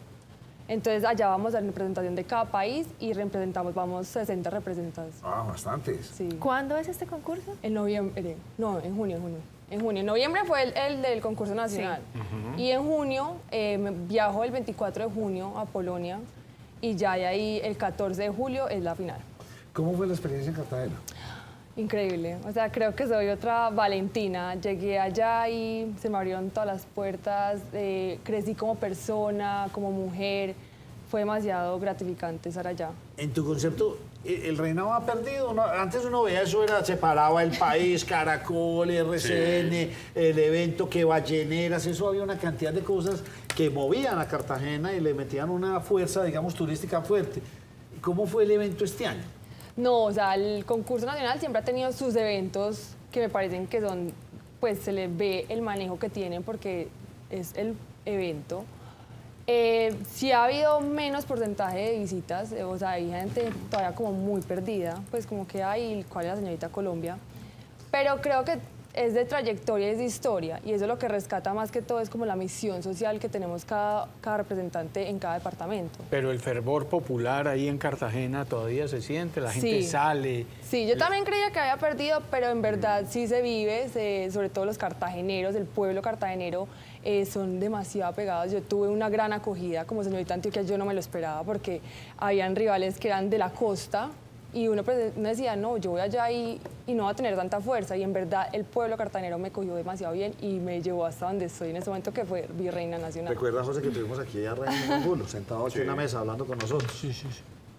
Speaker 9: Entonces allá vamos a representación de cada país y vamos 60 representantes.
Speaker 1: Ah, bastantes.
Speaker 9: Sí.
Speaker 5: ¿Cuándo es este concurso?
Speaker 9: En noviembre, no, en junio. En junio. En noviembre fue el del concurso nacional. Y en junio viajo el 24 de junio a Polonia. Y ya de ahí el 14 de julio es la final.
Speaker 1: ¿Cómo fue la experiencia en Cartagena?
Speaker 9: Increíble, o sea, creo que soy otra Valentina. Llegué allá y se me abrieron todas las puertas, crecí como persona, como mujer. Fue demasiado gratificante estar allá.
Speaker 1: En tu concepto, ¿el reinado ha perdido? Antes uno veía eso, separaba el país, Caracol, RCN, el evento, que balleneras, eso había una cantidad de cosas que movían a Cartagena y le metían una fuerza, digamos, turística fuerte. ¿Cómo fue el evento este año?
Speaker 9: No, o sea, el concurso nacional siempre ha tenido sus eventos que me parecen que son, pues se les ve el manejo que tienen porque es el evento. Sí ha habido menos porcentaje de visitas, o sea, hay gente todavía como muy perdida, pues como que hay, ¿cuál es la señorita Colombia? Pero creo que es de trayectoria, es de historia, y eso es lo que rescata más que todo, es como la misión social que tenemos cada representante en cada departamento.
Speaker 2: Pero el fervor popular ahí en Cartagena todavía se siente, la gente sale.
Speaker 9: Sí, yo también creía que había perdido, pero en verdad sí se vive, sobre todo los cartageneros, el pueblo cartagenero, son demasiado apegados. Yo tuve una gran acogida como señorita Antioquia, yo no me lo esperaba porque habían rivales que eran de la costa y uno decía, no, yo voy allá y no va a tener tanta fuerza, y en verdad el pueblo cartagenero me cogió demasiado bien y me llevó hasta donde estoy en ese momento, que fue Virreina Nacional.
Speaker 1: ¿Recuerdas, José, que tuvimos aquí a Raimundo Angulo, sentado aquí en una mesa hablando con nosotros?
Speaker 2: Sí.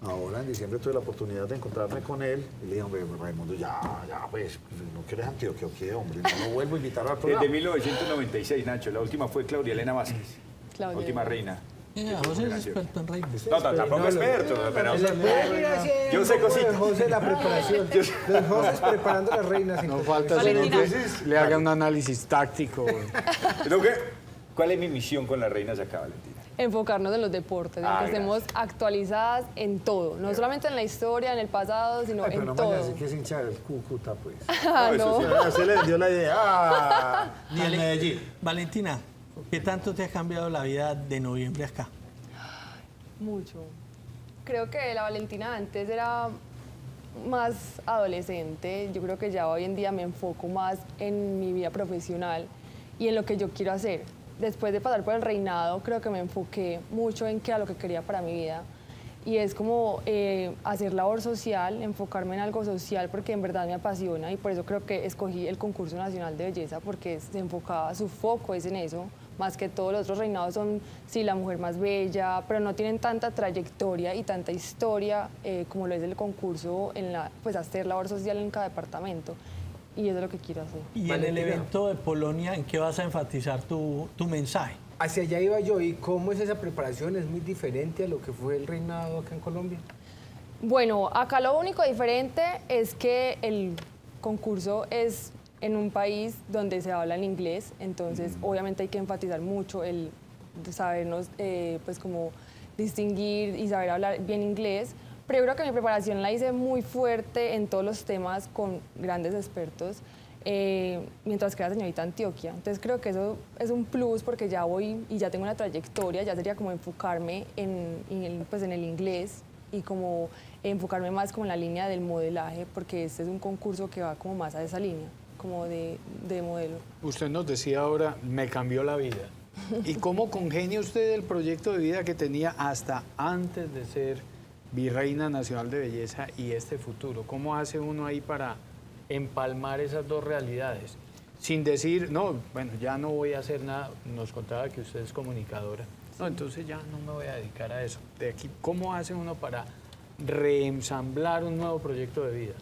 Speaker 1: Ahora en diciembre tuve la oportunidad de encontrarme con él y le dije, hombre, Raimundo, ya, pues, ¿no quieres Antioquia o qué, hombre? No lo vuelvo a invitar al programa.
Speaker 3: Desde 1996, Nacho, la última fue Claudia Elena Vázquez, la última reina.
Speaker 4: José es experto en reinas.
Speaker 3: No, tampoco experto, pero
Speaker 6: Yo
Speaker 3: sé cositas.
Speaker 6: José, la preparación. Los José preparando las reinas.
Speaker 2: No falta sino que le haga un análisis táctico.
Speaker 3: ¿Cuál es mi misión con las reinas acá, Valentina?
Speaker 9: Enfocarnos en los deportes, en que estemos actualizadas en todo, no solamente en la historia, en el pasado, sino
Speaker 1: Ay, pero
Speaker 9: en
Speaker 1: no
Speaker 9: todo.
Speaker 1: mañana, sí que es hincha del Cúcuta, pues.
Speaker 9: No.
Speaker 1: Se le dio la idea. Ni en Medellín.
Speaker 4: Valentina, ¿qué tanto te ha cambiado la vida de noviembre acá?
Speaker 9: Mucho. Creo que la Valentina antes era más adolescente. Yo creo que ya hoy en día me enfoco más en mi vida profesional y en lo que yo quiero hacer. Después de pasar por el reinado, creo que me enfoqué mucho en qué era lo que quería para mi vida. Y es como hacer labor social, enfocarme en algo social porque en verdad me apasiona y por eso creo que escogí el concurso nacional de belleza porque se enfocaba, su foco es en eso, más que todos los otros reinados son, sí, la mujer más bella, pero no tienen tanta trayectoria y tanta historia como lo es el concurso, pues hacer labor social en cada departamento. Y eso es lo que quiero hacer.
Speaker 4: Y en el evento de Polonia, ¿en qué vas a enfatizar tu mensaje?
Speaker 6: Hacia allá iba yo. ¿Y cómo es esa preparación? ¿Es muy diferente a lo que fue el reinado acá en Colombia?
Speaker 9: Bueno, acá lo único diferente es que el concurso es en un país donde se habla en inglés, entonces obviamente hay que enfatizar mucho el sabernos pues como distinguir y saber hablar bien inglés. Pero yo creo que mi preparación la hice muy fuerte en todos los temas con grandes expertos, mientras que era señorita Antioquia. Entonces creo que eso es un plus porque ya voy y ya tengo una trayectoria, ya sería como enfocarme pues en el inglés y como enfocarme más como en la línea del modelaje, porque este es un concurso que va como más a esa línea, como de modelo.
Speaker 2: Usted nos decía ahora, me cambió la vida. ¿Y cómo congenia usted el proyecto de vida que tenía hasta antes de ser Virreina Nacional de Belleza y este futuro? ¿Cómo hace uno ahí para empalmar esas dos realidades? Sin decir, no, bueno, ya no voy a hacer nada. Nos contaba que usted es comunicadora. No, entonces ya no me voy a dedicar a eso. De aquí, ¿cómo hace uno para reensamblar un nuevo proyecto de vida?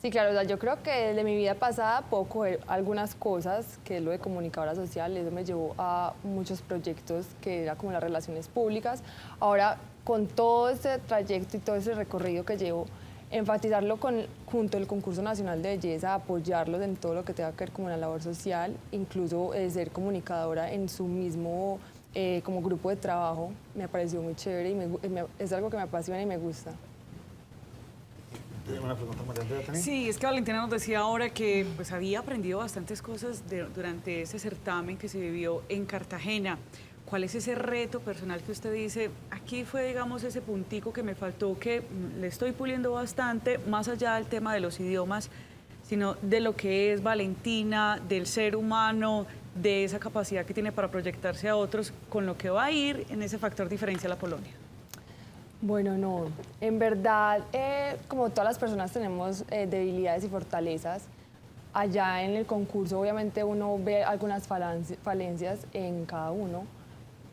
Speaker 9: Sí, claro, o sea, yo creo que desde mi vida pasada puedo coger algunas cosas, que es lo de comunicadora social, eso me llevó a muchos proyectos que era como las relaciones públicas. Ahora, con todo ese trayecto y todo ese recorrido que llevo, enfatizarlo junto al concurso nacional de belleza, apoyarlos en todo lo que tenga que ver como la labor social, incluso ser comunicadora en su mismo como grupo de trabajo, me pareció muy chévere y es algo que me apasiona y me gusta.
Speaker 1: Una pregunta, María Andrea, ¿también?
Speaker 8: Sí, es que Valentina nos decía ahora que pues, había aprendido bastantes cosas durante ese certamen que se vivió en Cartagena. ¿Cuál es ese reto personal que usted dice, aquí fue, digamos, ese puntico que me faltó, que le estoy puliendo bastante, más allá del tema de los idiomas, sino de lo que es Valentina, del ser humano, de esa capacidad que tiene para proyectarse a otros, con lo que va a ir en ese factor diferencial a Polonia?
Speaker 9: Bueno, no. En verdad, como todas las personas tenemos debilidades y fortalezas, allá en el concurso obviamente uno ve algunas falencias en cada uno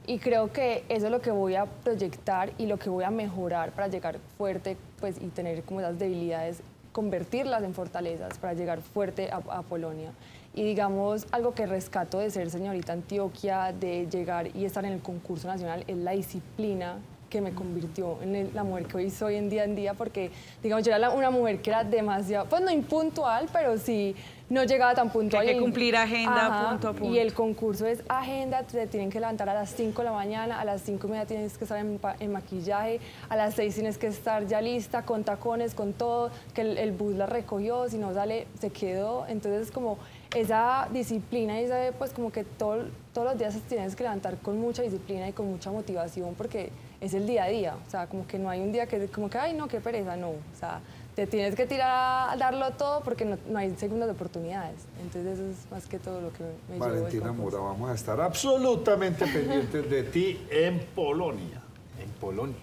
Speaker 9: y creo que eso es lo que voy a proyectar y lo que voy a mejorar para llegar fuerte pues, y tener como esas debilidades, convertirlas en fortalezas para llegar fuerte a Polonia. Y digamos, algo que rescato de ser señorita Antioquia, de llegar y estar en el concurso nacional, es la disciplina que me convirtió en la mujer que hoy soy en día, porque, digamos, yo era una mujer que era demasiado, pues no impuntual, pero sí no llegaba tan puntual.
Speaker 8: Que hay que cumplir agenda.
Speaker 9: Ajá,
Speaker 8: punto a punto.
Speaker 9: Y el concurso es agenda, te tienen que levantar a las 5 de la mañana, a las 5:30 tienes que estar en maquillaje, a las 6 tienes que estar ya lista, con tacones, con todo, que el bus la recogió, si no sale, se quedó. Entonces, como esa disciplina y esa, pues como que todos los días te tienes que levantar con mucha disciplina y con mucha motivación porque es el día a día, o sea, como que no hay un día que como que, ay, no, qué pereza, no, o sea, te tienes que tirar a darlo todo porque no hay segundas oportunidades, entonces eso es más que todo lo que me llevó.
Speaker 1: Valentina Mora, vamos a estar absolutamente pendientes de ti en Polonia. En Polonia.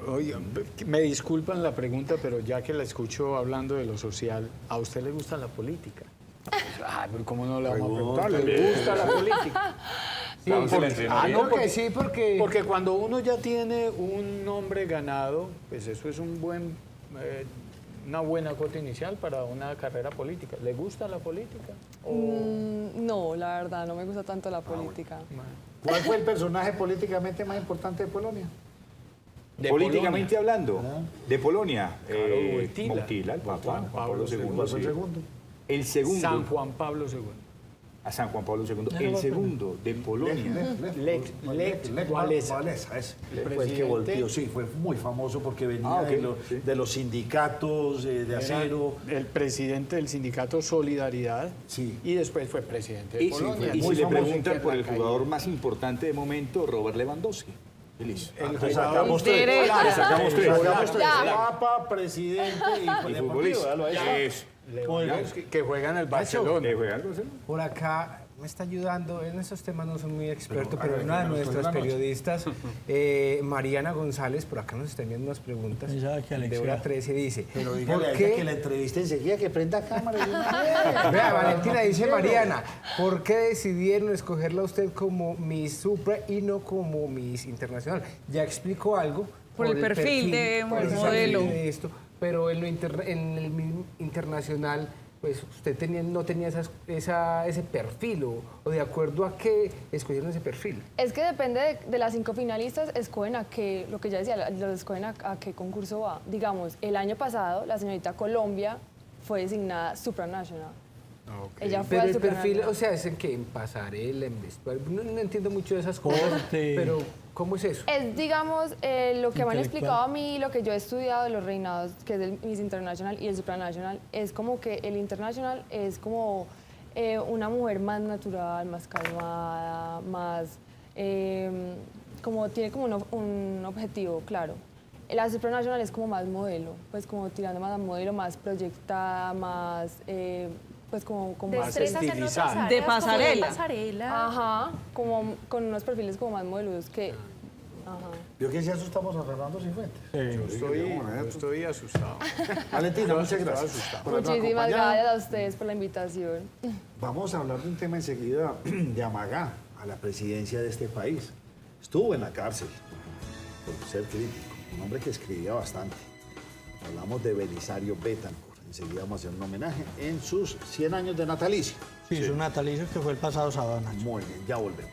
Speaker 2: Oiga, me disculpan la pregunta, pero ya que la escucho hablando de lo social, ¿a usted le gusta la política? Ay, pero ¿cómo no le vamos a preguntar? ¿Le gusta la política?
Speaker 6: Sí,
Speaker 2: porque cuando uno ya tiene un nombre ganado, pues eso es un buen una buena cuota inicial para una carrera política. ¿Le gusta la política?
Speaker 9: No, la verdad, no me gusta tanto la política.
Speaker 1: ¿Cuál fue el personaje políticamente más importante de Polonia?
Speaker 2: De
Speaker 3: Políticamente
Speaker 2: Polonia.
Speaker 3: hablando, de Polonia,
Speaker 2: Wojtyła.
Speaker 3: Wojtyła, el Papa
Speaker 2: Juan Pablo
Speaker 3: II.
Speaker 1: ¿Cuál fue el
Speaker 3: sí.
Speaker 1: segundo?
Speaker 3: El segundo,
Speaker 2: San Juan Pablo II.
Speaker 3: a San Juan Pablo II. El segundo de Polonia.
Speaker 2: Lech Walesa.
Speaker 1: Ese. Fue el que
Speaker 2: presidente.
Speaker 1: volteó, sí, fue muy famoso porque venía
Speaker 3: ok, sí.
Speaker 1: de los sindicatos de
Speaker 2: Era
Speaker 1: acero.
Speaker 2: el presidente del sindicato Solidaridad
Speaker 1: Sí.
Speaker 2: y después fue presidente de
Speaker 3: Y,
Speaker 2: Polonia.
Speaker 3: y
Speaker 1: muy
Speaker 3: si le
Speaker 1: famoso
Speaker 3: preguntan por el
Speaker 2: en la
Speaker 3: jugador más importante de momento, Robert Lewandowski. Y listo.
Speaker 1: Entonces sacamos tres.
Speaker 8: Derecha.
Speaker 3: Le sacamos tres.
Speaker 1: Sacamos tres.
Speaker 9: Ya.
Speaker 1: Papa, presidente y,
Speaker 3: Y
Speaker 1: deportivo,
Speaker 3: futbolista.
Speaker 1: ¿verdad? Ahí está.
Speaker 3: Eso.
Speaker 2: Lewandowski, que juega en el Barcelona.
Speaker 3: ¿Le juega algo, Marcelo?
Speaker 6: Por acá me está ayudando, en estos temas no soy muy experto,
Speaker 1: Pero,
Speaker 6: pero una de
Speaker 1: hágale,
Speaker 6: nuestras
Speaker 1: buenas noches.
Speaker 6: periodistas, Mariana González, por acá nos está enviando unas preguntas.
Speaker 4: Ella que
Speaker 6: De
Speaker 4: Alexia.
Speaker 6: hora 13 dice,
Speaker 1: Pero
Speaker 6: ¿por
Speaker 1: dígale a ella que
Speaker 6: qué?
Speaker 1: la entrevista enseguida, que prenda cámara. de una vez.
Speaker 6: Vea, Valentina, dice Mariana, ¿por qué decidieron escogerla a usted como Miss Supra y no como Miss Internacional? Ya explicó algo.
Speaker 8: Por el perfil de
Speaker 6: precisamente
Speaker 8: modelo.
Speaker 6: de esto, pero en el internacional, pues usted no tenía ese perfil, o de acuerdo a qué escogieron ese perfil.
Speaker 9: Es que depende de las 5 finalistas, escogen a qué, lo que ya decía, los escogen a qué concurso va. Digamos, el año pasado la señorita Colombia fue designada supranational. Ella fue
Speaker 6: Pero
Speaker 9: al
Speaker 6: el perfil,
Speaker 9: supranational.
Speaker 6: o sea, es en que en pasarela, en vestuario, no entiendo mucho de esas cosas,
Speaker 4: Corte.
Speaker 6: pero ¿cómo es eso?
Speaker 9: Es, digamos, lo que me han
Speaker 4: Intelectual.
Speaker 9: explicado a mí, lo que yo he estudiado de los reinados, que es el Miss International y el Supranational, es como que el International es como una mujer más natural, más calmada, más, como tiene como un objetivo claro. La Supranational es como más modelo, pues como tirando más a modelo, más proyectada, más, pues como más...
Speaker 5: Destrezas en
Speaker 2: estilizada.
Speaker 5: otras áreas,
Speaker 8: De
Speaker 5: como
Speaker 8: pasarela.
Speaker 5: pasarela.
Speaker 9: Ajá, como con unos perfiles como más modeludos que... Ajá.
Speaker 1: Yo que si asustamos a Fernando Cifuentes.
Speaker 2: Yo estoy asustado.
Speaker 1: Valentina, muchas
Speaker 2: Estoy
Speaker 1: gracias.
Speaker 2: asustado.
Speaker 1: por habernos
Speaker 9: Muchísimas
Speaker 1: acompañado.
Speaker 9: gracias a ustedes por la invitación.
Speaker 1: Vamos a hablar de un tema enseguida de Amagá a la presidencia de este país. Estuvo en la cárcel por ser crítico, un hombre que escribía bastante. Hablamos de Belisario Betancourt. Enseguida vamos a hacer un homenaje en sus 100 años de natalicio.
Speaker 4: Sí, su natalicio que fue el pasado sábado, Nacho.
Speaker 1: Muy bien, ya volvemos.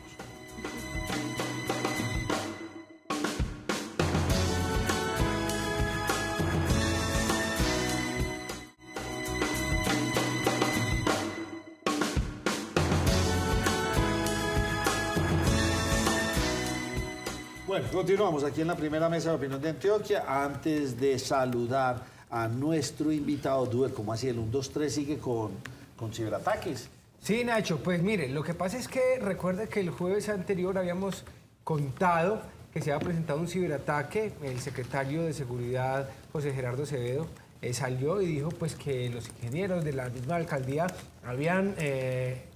Speaker 1: Bueno, continuamos aquí en la primera mesa de opinión de Antioquia. Antes de saludar a nuestro invitado, Duer, ¿cómo así? El 1, 2, 3 sigue con ciberataques.
Speaker 6: Sí, Nacho, pues mire, lo que pasa es que recuerda que el jueves anterior habíamos contado que se había presentado un ciberataque. El secretario de Seguridad, José Gerardo Acevedo, salió y dijo pues que los ingenieros de la misma alcaldía habían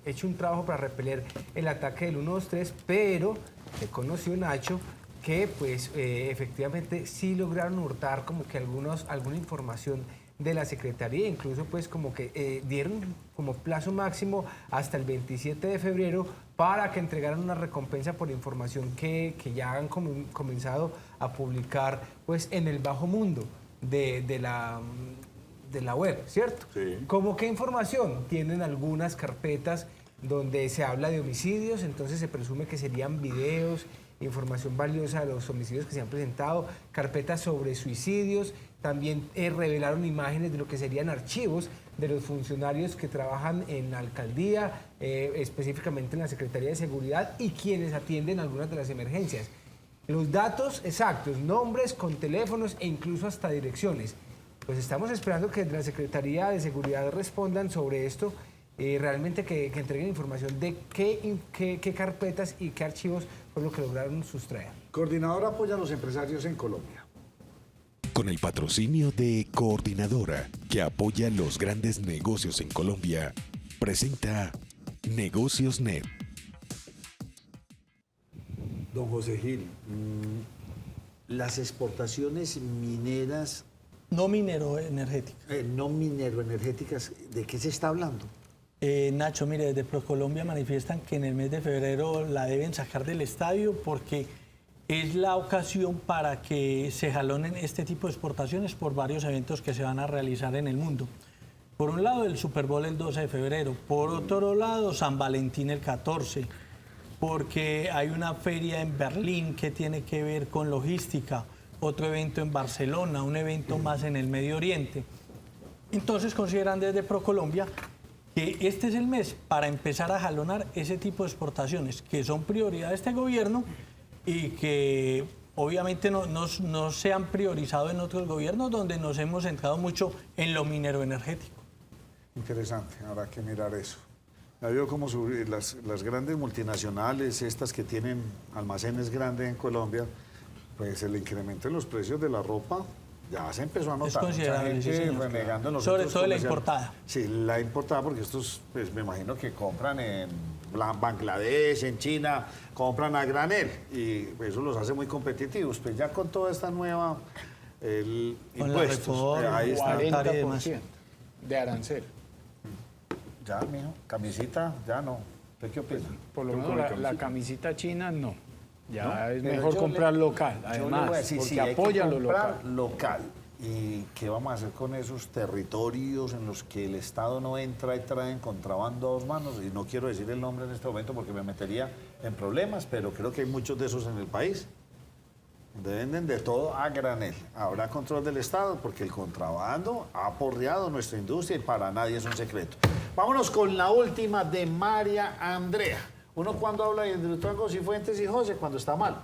Speaker 6: hecho un trabajo para repeler el ataque del 123, pero reconoció Nacho que pues efectivamente sí lograron hurtar como que alguna información de la Secretaría, incluso pues como que dieron como plazo máximo hasta el 27 de febrero para que entregaran una recompensa por información que ya han comenzado a publicar pues en el bajo mundo de la web, ¿cierto?
Speaker 3: Sí.
Speaker 6: ¿Cómo qué información? Tienen algunas carpetas donde se habla de homicidios, entonces se presume que serían videos, información valiosa de los homicidios que se han presentado, carpetas sobre suicidios, también revelaron imágenes de lo que serían archivos de los funcionarios que trabajan en la alcaldía, específicamente en la Secretaría de Seguridad y quienes atienden algunas de las emergencias. Los datos exactos, nombres con teléfonos e incluso hasta direcciones. Pues estamos esperando que de la Secretaría de Seguridad respondan sobre esto, realmente que entreguen información de qué carpetas y qué archivos fue lo que lograron sustraer.
Speaker 1: Coordinadora apoya a los empresarios en Colombia.
Speaker 10: Con el patrocinio de Coordinadora, que apoya los grandes negocios en Colombia, presenta Negocios Net.
Speaker 1: Don José Gil, las exportaciones mineras,
Speaker 4: No minero-energética.
Speaker 1: no mineroenergéticas, ¿de qué se está hablando?
Speaker 4: Nacho, mire, desde ProColombia manifiestan que en el mes de febrero la deben sacar del estadio porque es la ocasión para que se jalonen este tipo de exportaciones por varios eventos que se van a realizar en el mundo. Por un lado, el Super Bowl el 12 de febrero, por otro lado, San Valentín el 14, porque hay una feria en Berlín que tiene que ver con logística, otro evento en Barcelona, un evento más en el Medio Oriente. Entonces consideran desde ProColombia que este es el mes para empezar a jalonar ese tipo de exportaciones, que son prioridad de este gobierno y que obviamente no se han priorizado en otros gobiernos donde nos hemos centrado mucho en lo minero energético.
Speaker 1: Interesante, habrá que mirar eso. Ya vio cómo las grandes multinacionales, estas que tienen almacenes grandes en Colombia, pues el incremento en los precios de la ropa ya se empezó a notar.
Speaker 4: Es considerable,
Speaker 1: Mucha
Speaker 4: sí,
Speaker 1: gente
Speaker 4: señor.
Speaker 1: renegando en los
Speaker 4: Sobre
Speaker 1: centros
Speaker 4: todo la
Speaker 1: comerciales.
Speaker 4: importada.
Speaker 1: Sí, la importada, porque estos, pues me imagino que compran en Bangladesh, en China, compran a granel y eso los hace muy competitivos. Pues ya con toda esta nueva
Speaker 4: Con la
Speaker 1: impuestos,
Speaker 4: reforma,
Speaker 1: ahí está.
Speaker 2: 40% de arancel.
Speaker 1: Ya, mijo, camisita, ya no. ¿Usted qué opina?
Speaker 2: Por lo menos la camisita china no. Ya
Speaker 1: ¿No?
Speaker 2: es
Speaker 1: Pero
Speaker 2: mejor
Speaker 1: yo
Speaker 2: comprar local,
Speaker 1: yo le
Speaker 2: además,
Speaker 1: voy a decir,
Speaker 2: porque
Speaker 1: sí, hay que
Speaker 2: apoya lo
Speaker 1: comprar
Speaker 2: local.
Speaker 1: local. ¿Y qué vamos a hacer con esos territorios en los que el Estado no entra y trae en contrabando a dos manos? Y no quiero decir el nombre en este momento porque me metería en problemas, pero creo que hay muchos de esos en el país. Donde venden de todo a granel. Habrá control del Estado porque el contrabando ha aporreado nuestra industria y para nadie es un secreto. Vámonos con la última de María Andrea. Uno cuando habla de Hidroituango, Cifuentes y José, cuando está mal.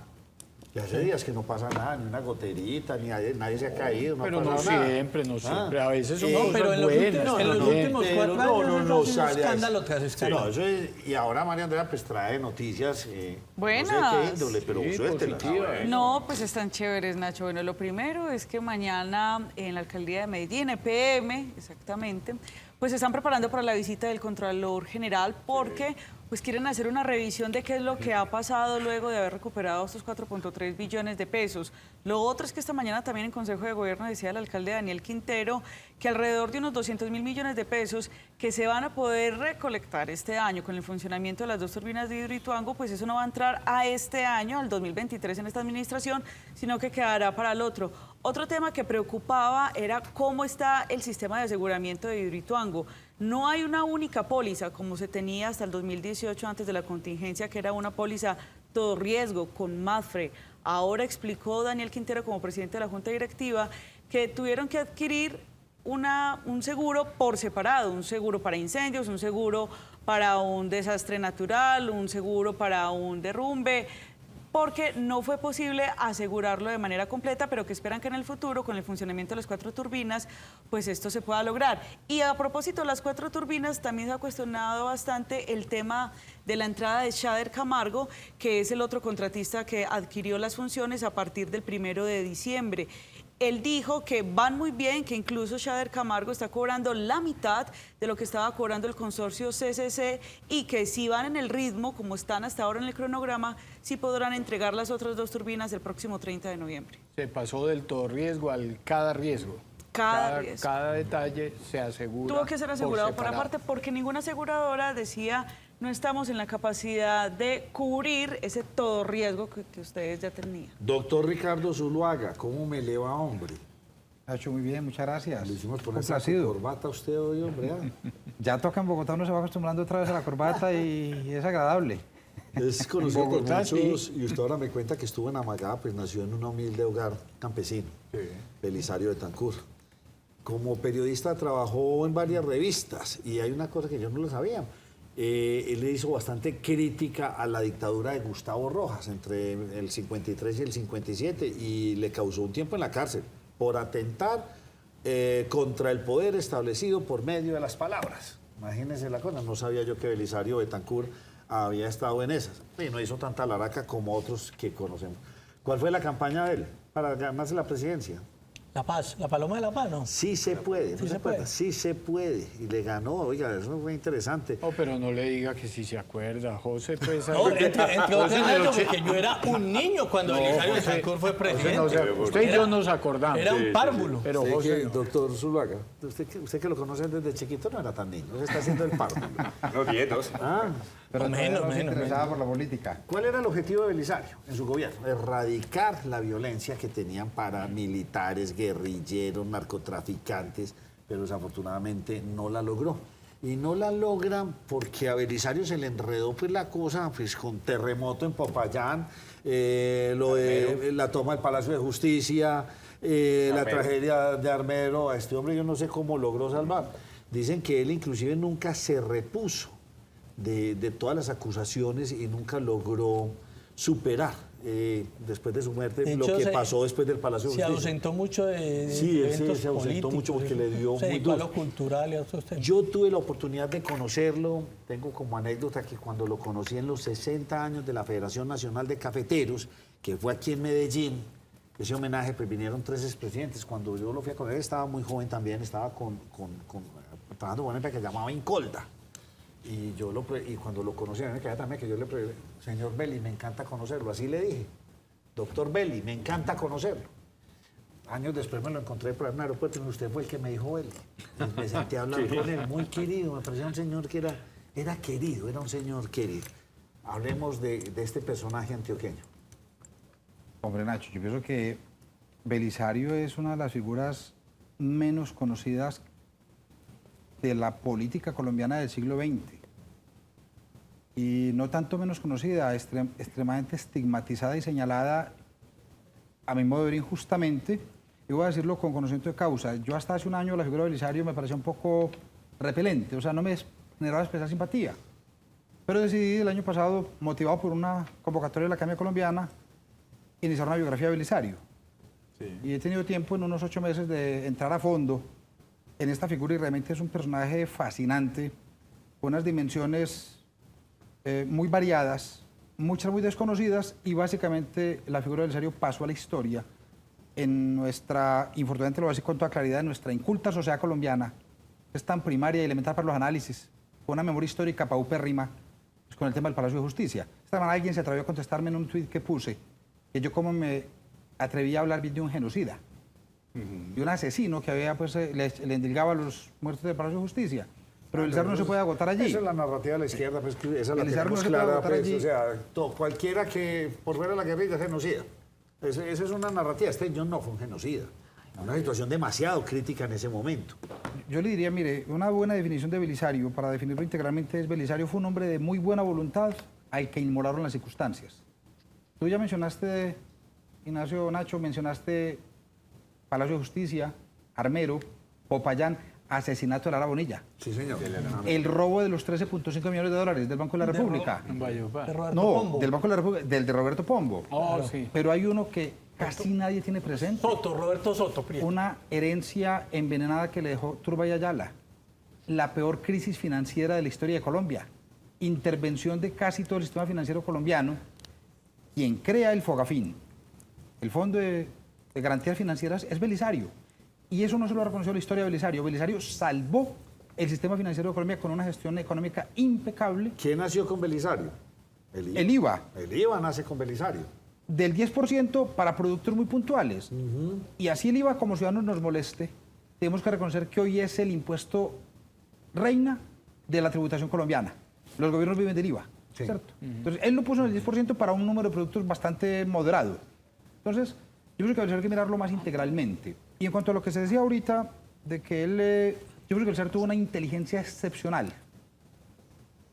Speaker 1: Y hace días que no pasa nada, ni una goterita, ni nadie se ha caído, no
Speaker 2: Pero
Speaker 1: ha
Speaker 2: no
Speaker 1: pasado nada.
Speaker 2: siempre, no siempre. A veces son
Speaker 1: No,
Speaker 2: cosas
Speaker 4: pero en los
Speaker 2: buenas.
Speaker 4: últimos,
Speaker 2: también.
Speaker 1: Pero
Speaker 4: 4 años
Speaker 1: no
Speaker 4: es un
Speaker 1: sale a
Speaker 4: escándalo
Speaker 1: eso.
Speaker 4: tras escándalo.
Speaker 1: No, eso es, y ahora María Andrea pues trae noticias,
Speaker 8: Buenas.
Speaker 1: no sé qué índole, pero
Speaker 2: Sí,
Speaker 1: suéltelas.
Speaker 2: positivas.
Speaker 8: No, pues están chéveres, Nacho. Bueno, lo primero es que mañana en la alcaldía de Medellín, EPM, exactamente, pues se están preparando para la visita del Contralor General porque pues quieren hacer una revisión de qué es lo que ha pasado luego de haber recuperado estos 4.3 billones de pesos. Lo otro es que esta mañana también en Consejo de Gobierno decía el alcalde Daniel Quintero que alrededor de unos 200.000 millones de pesos que se van a poder recolectar este año con el funcionamiento de las dos turbinas de Hidroituango, pues eso no va a entrar a este año, al 2023 en esta administración, sino que quedará para el otro. Otro tema que preocupaba era cómo está el sistema de aseguramiento de Hidroituango. No hay una única póliza como se tenía hasta el 2018 antes de la contingencia, que era una póliza todo riesgo con Mapfre. Ahora explicó Daniel Quintero como presidente de la Junta Directiva que tuvieron que adquirir un seguro por separado, un seguro para incendios, un seguro para un desastre natural, un seguro para un derrumbe, porque no fue posible asegurarlo de manera completa, pero que esperan que en el futuro, con el funcionamiento de las 4 turbinas, pues esto se pueda lograr. Y a propósito de las 4 turbinas, también se ha cuestionado bastante el tema de la entrada de Shader Camargo, que es el otro contratista que adquirió las funciones a partir del 1 de diciembre. Él dijo que van muy bien, que incluso Shader Camargo está cobrando la mitad de lo que estaba cobrando el consorcio CCC y que si van en el ritmo, como están hasta ahora en el cronograma, sí podrán entregar las otras 2 turbinas el próximo 30 de noviembre.
Speaker 2: Se pasó del todo riesgo al cada riesgo.
Speaker 8: Cada riesgo.
Speaker 2: Cada detalle se asegura.
Speaker 8: Tuvo que ser asegurado por
Speaker 2: separado.
Speaker 8: aparte porque ninguna aseguradora decía no estamos en la capacidad de cubrir ese todo riesgo que ustedes ya tenían.
Speaker 1: Doctor Ricardo Zuluaga, ¿cómo me le va, hombre?
Speaker 11: Ha hecho muy bien, muchas gracias.
Speaker 1: Le hicimos poner
Speaker 11: Complacido.
Speaker 1: corbata a usted hoy, hombre.
Speaker 11: Ya toca en Bogotá, uno se va acostumbrando otra vez a la corbata y es agradable.
Speaker 1: Es conocido por
Speaker 2: Bogotá,
Speaker 1: muchos, y usted ahora me cuenta que estuvo en Amagá, pues nació en un humilde hogar campesino, Belisario Betancur. Como periodista trabajó en varias revistas y hay una cosa que yo no lo sabía. Él le hizo bastante crítica a la dictadura de Gustavo Rojas entre el 53 y el 57 y le causó un tiempo en la cárcel por atentar contra el poder establecido por medio de las palabras. Imagínense la cosa, no sabía yo que Belisario Betancur había estado en esas. Y no hizo tanta laraca como otros que conocemos. ¿Cuál fue la campaña de él para ganarse la presidencia?
Speaker 4: La Paz, la Paloma de la Paz, ¿no?
Speaker 1: Sí se puede,
Speaker 4: Sí
Speaker 1: ¿no
Speaker 4: se
Speaker 1: se acuerda?
Speaker 4: puede.
Speaker 1: Sí se puede. Y le ganó, oiga, eso fue interesante.
Speaker 2: No, pero no le diga que sí se acuerda, José. Pues,
Speaker 4: No, entre otras
Speaker 2: José,
Speaker 4: cosas, porque yo era un niño cuando Belisario Betancur fue presidente.
Speaker 2: usted y yo nos acordamos.
Speaker 4: Era un párvulo.
Speaker 2: Pero
Speaker 1: Usted
Speaker 2: José,
Speaker 1: que,
Speaker 2: no.
Speaker 1: doctor Zuluaga, usted que lo conoce desde chiquito no era tan niño, se está haciendo el párvulo.
Speaker 3: No, 10, 12.
Speaker 1: Ah,
Speaker 11: Pero
Speaker 4: No,
Speaker 11: todavía
Speaker 4: menos,
Speaker 11: no se
Speaker 4: menos,
Speaker 11: interesaba
Speaker 4: menos.
Speaker 11: por la política.
Speaker 1: ¿Cuál era el objetivo de Belisario en su gobierno? Erradicar la violencia que tenían paramilitares, guerrilleros, narcotraficantes, pero desafortunadamente no la logró. Y no la logran porque a Belisario se le enredó pues la cosa pues, con terremoto en Popayán, la toma del Palacio de Justicia, la tragedia de Armero. A este hombre yo no sé cómo logró salvar. Dicen que él inclusive nunca se repuso de todas las acusaciones y nunca logró superar después de su muerte
Speaker 4: De
Speaker 1: lo
Speaker 4: hecho,
Speaker 1: que pasó después del Palacio de
Speaker 4: Se
Speaker 1: Justicia.
Speaker 4: ausentó mucho de
Speaker 1: Sí, él
Speaker 4: eventos
Speaker 1: se ausentó mucho porque le dio
Speaker 4: se
Speaker 1: muy
Speaker 4: dedicó a
Speaker 1: duro.
Speaker 4: lo cultural y a otros temas.
Speaker 1: Yo tuve la oportunidad de conocerlo, tengo como anécdota que cuando lo conocí en los 60 años de la Federación Nacional de Cafeteros, que fue aquí en Medellín, ese homenaje, pues vinieron 3 expresidentes. Cuando yo lo fui a conocer, estaba muy joven también, estaba trabajando con una empresa que se llamaba Incolda. Y cuando lo conocí, a mí me quedaba también que yo le pregunté, señor Belli, me encanta conocerlo, así le dije. Doctor Belli, me encanta conocerlo. Años después me lo encontré por ahí en un aeropuerto y usted fue el que me dijo Belli. Me senté a hablar con él, muy querido, me parecía un señor que era querido, era un señor querido. Hablemos de este personaje antioqueño.
Speaker 11: Hombre, Nacho, yo pienso que Belisario es una de las figuras menos conocidas de la política colombiana del siglo XX. Y no tanto menos conocida, extremadamente estigmatizada y señalada, a mi modo de ver, injustamente. Y voy a decirlo con conocimiento de causa. Yo hasta hace un año la figura de Belisario me parecía un poco repelente, o sea, no me generaba especial simpatía. Pero decidí el año pasado, motivado por una convocatoria de la Academia Colombiana, iniciar una biografía de Belisario. Y he tenido tiempo en unos 8 meses de entrar a fondo en esta figura y realmente es un personaje fascinante, con unas dimensiones muy variadas, muchas muy desconocidas y básicamente la figura de Belisario pasó a la historia en nuestra, infortunadamente lo voy a decir con toda claridad, en nuestra inculta sociedad colombiana, que es tan primaria y elemental para los análisis, con una memoria histórica paupérrima, pues, con el tema del Palacio de Justicia. Esta semana alguien se atrevió a contestarme en un tuit que puse, que yo como me atreví a hablar bien de un genocida, de un asesino que había, pues, le endilgaba a los muertos del Palacio de Justicia. Pero Belisario no se puede agotar allí.
Speaker 1: Esa es la narrativa de la izquierda, pues, que esa la
Speaker 11: Belisario
Speaker 1: tenemos
Speaker 11: no se puede
Speaker 1: clara,
Speaker 11: agotar
Speaker 1: pues,
Speaker 11: allí.
Speaker 1: o sea, cualquiera que por fuera de la guerrilla es genocida. Esa es una narrativa. Este John no fue un genocida. Una situación demasiado crítica en ese momento.
Speaker 11: Yo le diría, mire, una buena definición de Belisario, para definirlo integralmente, es Belisario fue un hombre de muy buena voluntad al que inmolaron las circunstancias. Tú ya mencionaste, Ignacio, Nacho, mencionaste Palacio de Justicia, Armero, Popayán, asesinato de Lara Bonilla.
Speaker 1: Sí, señor.
Speaker 11: El robo de los 13.5 millones de dólares del Banco de la República.
Speaker 2: En Valledupar.
Speaker 4: De Roberto
Speaker 11: No,
Speaker 4: Pombo.
Speaker 11: del Banco de la República, del de Roberto Pombo.
Speaker 2: Oh, sí.
Speaker 11: Pero hay uno que casi nadie tiene presente.
Speaker 4: Soto, Roberto Soto, Prieto.
Speaker 11: Una herencia envenenada que le dejó Turbay Ayala. La peor crisis financiera de la historia de Colombia. Intervención de casi todo el sistema financiero colombiano. Quien crea el FOGAFIN, el Fondo de Garantías Financieras, es Belisario. Y eso no se lo ha reconocido la historia de Belisario. Belisario salvó el sistema financiero de Colombia con una gestión económica impecable.
Speaker 1: ¿Quién nació con Belisario?
Speaker 11: El IVA.
Speaker 1: El IVA nace con Belisario.
Speaker 11: Del 10% para productos muy puntuales. Y así el IVA como ciudadanos nos moleste, tenemos que reconocer que hoy es el impuesto reina de la tributación colombiana. Los gobiernos viven del IVA, ¿cierto? Entonces, él lo puso en el 10% para un número de productos bastante moderado. Entonces, yo creo que hay que mirarlo más integralmente. Y en cuanto a lo que se decía ahorita, de que él, yo creo que Belisario tuvo una inteligencia excepcional.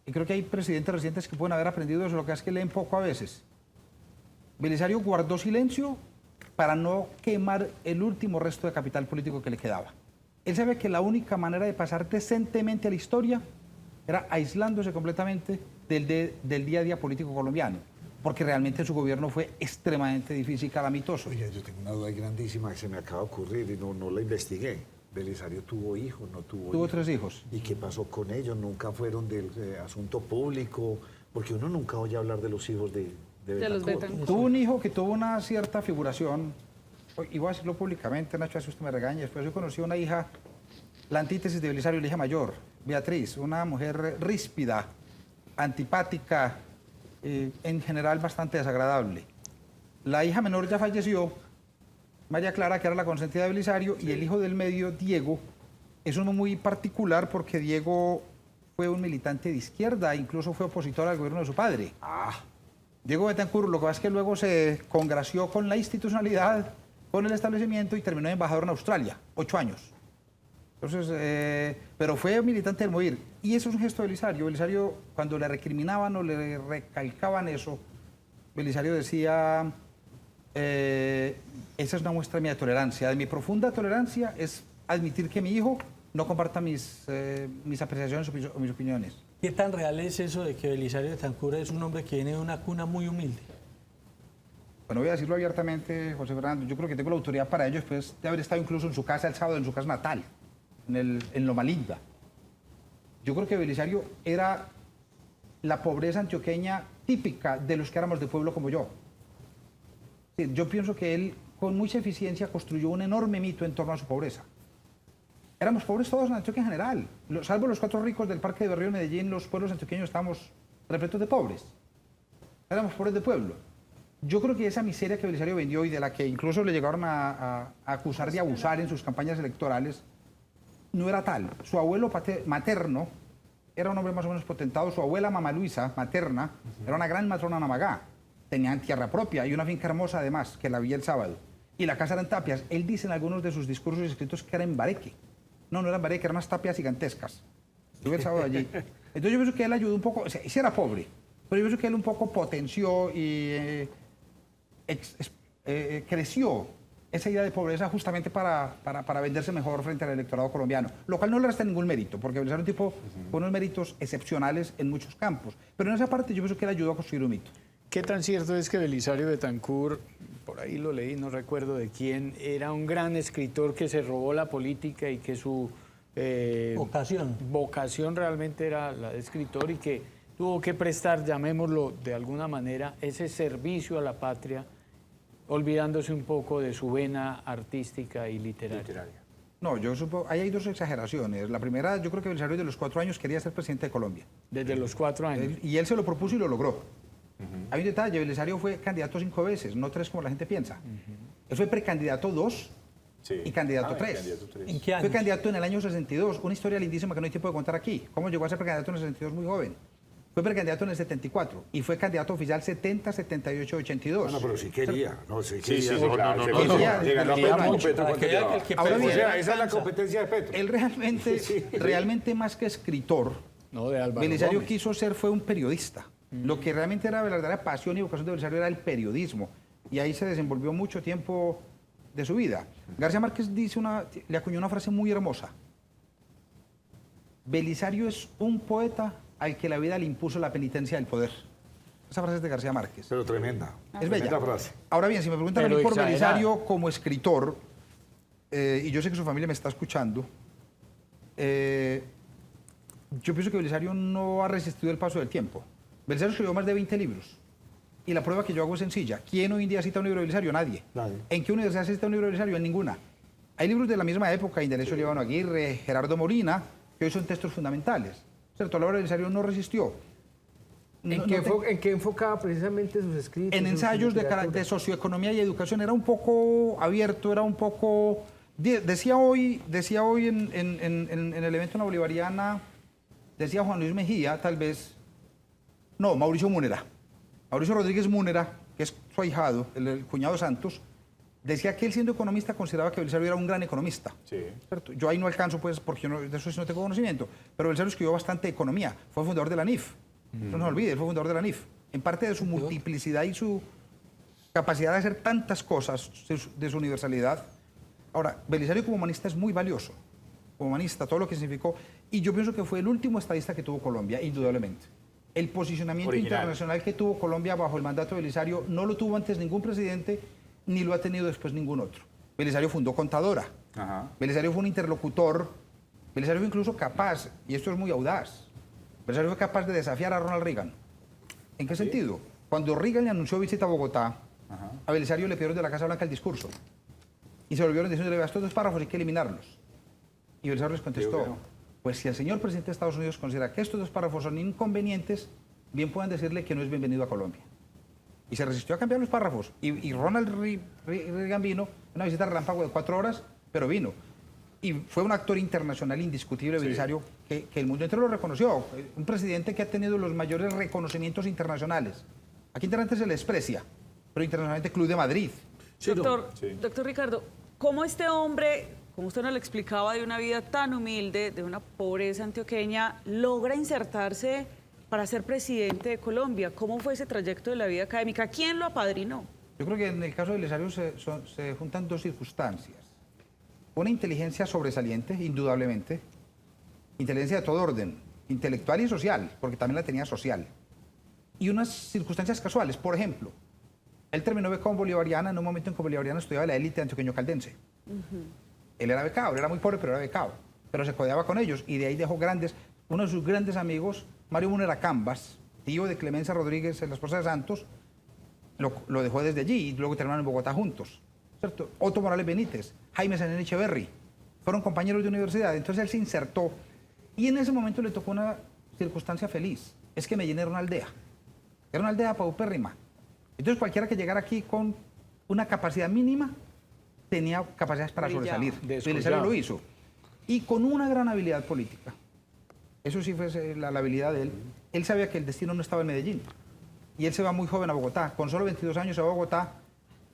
Speaker 11: Y creo que hay presidentes recientes que pueden haber aprendido eso, lo que es que leen poco a veces. Belisario guardó silencio para no quemar el último resto de capital político que le quedaba. Él sabe que la única manera de pasar decentemente a la historia era aislándose completamente del día a día político colombiano, porque realmente su gobierno fue extremadamente difícil y calamitoso.
Speaker 1: Oye, yo tengo una duda grandísima que se me acaba de ocurrir y no la investigué. ¿Belisario tuvo hijos? ¿No tuvo hijos?
Speaker 11: Tuvo 3 hijos.
Speaker 1: ¿Y qué pasó con ellos? ¿Nunca fueron del asunto público? Porque uno nunca oye hablar de los hijos de
Speaker 9: los
Speaker 1: Betancourt.
Speaker 9: Betancourt.
Speaker 11: Tuvo un hijo que tuvo una cierta figuración, y voy a decirlo públicamente, Nacho, así usted me regaña. Después yo conocí a una hija, la antítesis de Belisario, la hija mayor, Beatriz, una mujer ríspida, antipática, en general bastante desagradable. La hija menor ya falleció, María Clara, que era la consentida de Belisario, y el hijo del medio, Diego, es uno muy particular porque Diego fue un militante de izquierda, incluso fue opositor al gobierno de su padre. Diego Betancur, lo que pasa es que luego se congració con la institucionalidad, con el establecimiento y terminó de embajador en Australia, 8 años. Entonces, pero fue militante del MOVIR. Y eso es un gesto de Belisario. Belisario, cuando le recriminaban o le recalcaban eso, Belisario decía, esa es una muestra de mi tolerancia. De mi profunda tolerancia es admitir que mi hijo no comparta mis apreciaciones o mis opiniones.
Speaker 4: ¿Qué tan real es eso de que Belisario Betancur es un hombre que viene de una cuna muy humilde?
Speaker 11: Bueno, voy a decirlo abiertamente, José Fernando. Yo creo que tengo la autoridad para ello después de haber estado incluso en su casa el sábado, en su casa natal, en Loma Linda. Yo creo que Belisario era la pobreza antioqueña típica de los que éramos de pueblo como yo. Sí, yo pienso que él, con mucha eficiencia, construyó un enorme mito en torno a su pobreza. Éramos pobres todos en Antioquia en general. Salvo los 4 ricos del Parque de Berrío de Medellín, los pueblos antioqueños estábamos repletos de pobres. Éramos pobres de pueblo. Yo creo que esa miseria que Belisario vendió y de la que incluso le llegaron a acusar de abusar en sus campañas electorales, no era tal. Su abuelo materno era un hombre más o menos potentado. Su abuela, Mamá Luisa, materna, era una gran matrona namagá. Tenían tierra propia y una finca hermosa además, que la vi el sábado. Y la casa era en tapias. Él dice en algunos de sus discursos escritos que era en Bareque. No era en Bareque, eran unas tapias gigantescas. Estuve el sábado allí. Entonces yo pienso que él ayudó un poco, o sea, sí era pobre, pero yo pienso que él un poco potenció y creció esa idea de pobreza justamente para venderse mejor frente al electorado colombiano, lo cual no le resta ningún mérito, porque Belisario es un tipo con unos méritos excepcionales en muchos campos, pero en esa parte yo pienso que él ayudó a construir un mito.
Speaker 2: ¿Qué tan cierto es que Belisario Betancur, por ahí lo leí, no recuerdo de quién, era un gran escritor que se robó la política y que su vocación realmente era la de escritor y que tuvo que prestar, llamémoslo de alguna manera, ese servicio a la patria, olvidándose un poco de su vena artística y literaria?
Speaker 11: No, yo supongo, ahí hay 2 exageraciones. La primera, yo creo que Belisario de los 4 años quería ser presidente de Colombia.
Speaker 2: Desde los 4 años.
Speaker 11: Y él se lo propuso y lo logró. Hay un detalle, Belisario fue candidato 5 veces, no 3 como la gente piensa. Él fue precandidato 2 y candidato 3.
Speaker 4: ¿En qué año?
Speaker 11: Fue candidato en el año 62, una historia lindísima que no hay tiempo de contar aquí. ¿Cómo llegó a ser precandidato en el 62 muy joven? Fue precandidato en el 74 y fue candidato oficial 70, 78, 82.
Speaker 1: Bueno, pero sí quería. No, sí
Speaker 3: Sí,
Speaker 1: quería.
Speaker 3: sí, claro.
Speaker 11: Ahora bien,
Speaker 1: esa es la competencia de Petro.
Speaker 11: él realmente más que escritor,
Speaker 2: No, de Álvaro
Speaker 11: Belisario
Speaker 2: Gómez.
Speaker 11: quiso ser, fue un periodista. Lo que realmente era la verdadera pasión y vocación de Belisario era el periodismo. Y ahí se desenvolvió mucho tiempo de su vida. García Márquez le acuñó una frase muy hermosa. Belisario es un poeta al que la vida le impuso la penitencia del poder. Esa frase es de García Márquez.
Speaker 1: Pero tremenda.
Speaker 11: Es bella.
Speaker 1: Tremenda frase.
Speaker 11: Ahora bien, si me preguntan a
Speaker 2: Pero
Speaker 11: mí por
Speaker 2: exagerada.
Speaker 11: Belisario como escritor, y yo sé que su familia me está escuchando, yo pienso que Belisario no ha resistido el paso del tiempo. Belisario escribió más de 20 libros. Y la prueba que yo hago es sencilla. ¿Quién hoy en día cita un libro de Belisario? Nadie. ¿En qué universidad se cita un libro de Belisario? En ninguna. Hay libros de la misma época, Indalecio Líbano Aguirre, Gerardo Molina, que hoy son textos fundamentales. ¿Cierto? La obra de Belisario no resistió.
Speaker 6: ¿En qué enfocaba precisamente sus escritos?
Speaker 11: En
Speaker 6: su
Speaker 11: ensayos
Speaker 6: literatura?
Speaker 11: de socioeconomía y educación era un poco abierto, era un poco... Decía hoy en el evento de la Bolivariana, decía Juan Luis Mejía, tal vez... No, Mauricio Múnera. Mauricio Rodríguez Múnera, que es su ahijado, el cuñado Santos, decía que él siendo economista consideraba que Belisario era un gran economista. ¿Cierto? Yo ahí no alcanzo, pues, porque de eso sí no tengo conocimiento, pero Belisario escribió bastante economía, fue fundador de la NIF. No se olvide, él fue fundador de la NIF. En parte de su multiplicidad y su capacidad de hacer tantas cosas, de su universalidad. Ahora, Belisario como humanista es muy valioso. Como humanista, todo lo que significó. Y yo pienso que fue el último estadista que tuvo Colombia, indudablemente. El posicionamiento internacional que tuvo Colombia bajo el mandato de Belisario no lo tuvo antes ningún presidente, ni lo ha tenido después ningún otro. Belisario fundó Contadora. Belisario fue un interlocutor. Belisario fue incluso capaz, y esto es muy audaz, Belisario fue capaz de desafiar a Ronald Reagan. ¿En qué sentido? Cuando Reagan le anunció visita a Bogotá, a Belisario le pidieron de la Casa Blanca el discurso. Y se volvieron diciendo, estos 2 párrafos hay que eliminarlos. Y Belisario les contestó, pues si el señor presidente de Estados Unidos considera que estos 2 párrafos son inconvenientes, bien puedan decirle que no es bienvenido a Colombia. Y se resistió a cambiar los párrafos. Y Ronald Reagan vino, una visita relámpago de 4 horas, pero vino. Y fue un actor internacional indiscutible, Belisario, que el mundo entero lo reconoció. Un presidente que ha tenido los mayores reconocimientos internacionales. Aquí internamente se le desprecia, pero internacionalmente Club de Madrid.
Speaker 8: Doctor Ricardo, ¿cómo este hombre, como usted nos lo explicaba, de una vida tan humilde, de una pobreza antioqueña, logra insertarse para ser presidente de Colombia? ¿Cómo fue ese trayecto de la vida académica? ¿Quién lo apadrinó?
Speaker 11: Yo creo que en el caso de Belisario se juntan dos circunstancias. Una inteligencia sobresaliente, indudablemente, inteligencia de todo orden, intelectual y social, porque también la tenía social. Y unas circunstancias casuales. Por ejemplo, él terminó becado en Bolivariana en un momento en que Bolivariana estudiaba la élite antioqueño-caldense. Él era becado, él era muy pobre, pero era becado. Pero se codeaba con ellos y de ahí dejó uno de sus grandes amigos, Mario Munera Cambas, tío de Clemencia Rodríguez, la esposa de Santos, lo dejó desde allí y luego terminaron en Bogotá juntos. ¿Cierto? Otto Morales Benítez, Jaime Senén Echeverry, fueron compañeros de universidad. Entonces él se insertó y en ese momento le tocó una circunstancia feliz. Es que Medellín era una aldea paupérrima. Entonces cualquiera que llegara aquí con una capacidad mínima tenía capacidades para sobresalir. Belisario lo hizo. Y con una gran habilidad política. Eso sí fue la habilidad de él. Él sabía que el destino no estaba en Medellín. Y él se va muy joven a Bogotá. Con solo 22 años se va a Bogotá,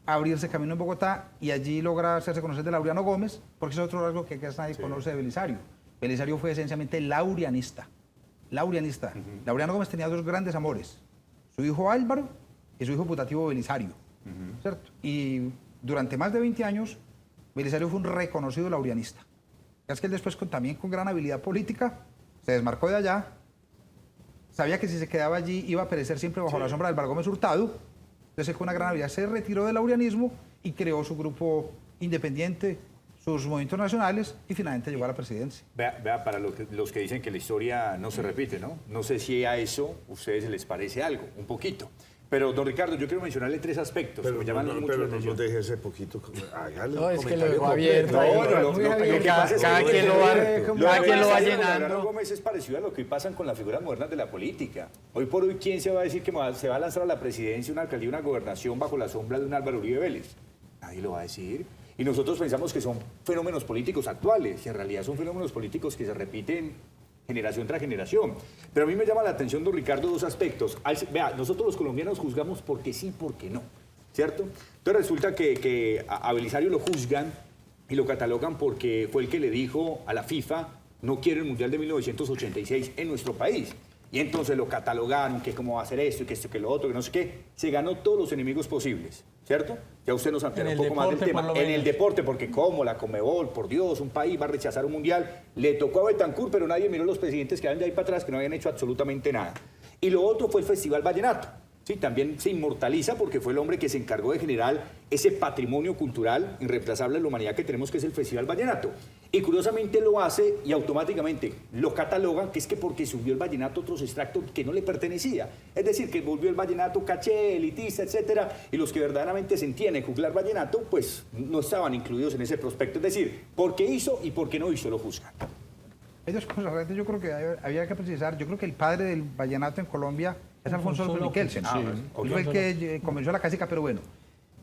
Speaker 11: a abrirse camino en Bogotá y allí logra hacerse conocer de Laureano Gómez, porque es otro rasgo que casi nadie conoce de Belisario. Belisario fue esencialmente laurianista. Laureano Gómez tenía dos grandes amores. Su hijo Álvaro y su hijo putativo Belisario. ¿Cierto? Y durante más de 20 años, Belisario fue un reconocido laurianista. Es que él después, también con gran habilidad política, se desmarcó de allá. Sabía que si se quedaba allí iba a perecer siempre bajo la sombra del Álvaro Gómez Hurtado. Entonces, con una gran habilidad, se retiró del laurianismo y creó su grupo independiente, sus movimientos nacionales y finalmente llegó a la presidencia.
Speaker 3: Vea, para los que dicen que la historia no se repite, ¿no? No sé si a eso a ustedes les parece algo, un poquito. Pero, don Ricardo, yo quiero mencionarle 3 aspectos que me llaman mucho la atención.
Speaker 1: No deje ese poquito. Hágale
Speaker 2: No,
Speaker 1: un
Speaker 2: es que lo
Speaker 1: comentario
Speaker 2: dejó
Speaker 1: completo.
Speaker 2: abierto.
Speaker 3: Cada
Speaker 2: quien lo va llenando.
Speaker 3: Gómez es parecido a lo que pasan con las figuras modernas de la política. Hoy por hoy, ¿quién se va a decir que se va a lanzar a la presidencia, una alcaldía, una gobernación bajo la sombra de un Álvaro Uribe Vélez? Nadie lo va a decir. Y nosotros pensamos que son fenómenos políticos actuales, y en realidad son fenómenos políticos que se repiten generación tras generación. Pero a mí me llama la atención, don Ricardo, 2 aspectos. Vea, nosotros los colombianos juzgamos porque sí, porque no, ¿cierto? Entonces resulta que a Belisario lo juzgan y lo catalogan porque fue el que le dijo a la FIFA, no quiero el Mundial de 1986 en nuestro país. Y entonces lo catalogaron, que cómo va a hacer esto, y que esto, que lo otro, que no sé qué. Se ganó todos los enemigos posibles, ¿cierto? Ya usted nos ampliará un poco más del tema. En el deporte, porque como la Conmebol, por Dios, un país va a rechazar un mundial. Le tocó a Betancur, pero nadie miró los presidentes que habían de ahí para atrás, que no habían hecho absolutamente nada. Y lo otro fue el Festival Vallenato. Sí, también se inmortaliza porque fue el hombre que se encargó de generar ese patrimonio cultural irreemplazable de la humanidad que tenemos, que es el Festival Vallenato. Y curiosamente lo hace y automáticamente lo catalogan, que es que porque subió el vallenato a otros extractos que no le pertenecía. Es decir, que volvió el vallenato caché, elitista, etcétera, y los que verdaderamente se entienden juzgar vallenato, pues no estaban incluidos en ese prospecto. Es decir, por qué hizo y por qué no hizo lo juzgan.
Speaker 11: Hay 2 cosas, realmente yo creo que había que precisar. Yo creo que el padre del vallenato en Colombia es Alfonso López Miquelsen. Él fue el que comenzó la clásica, pero bueno.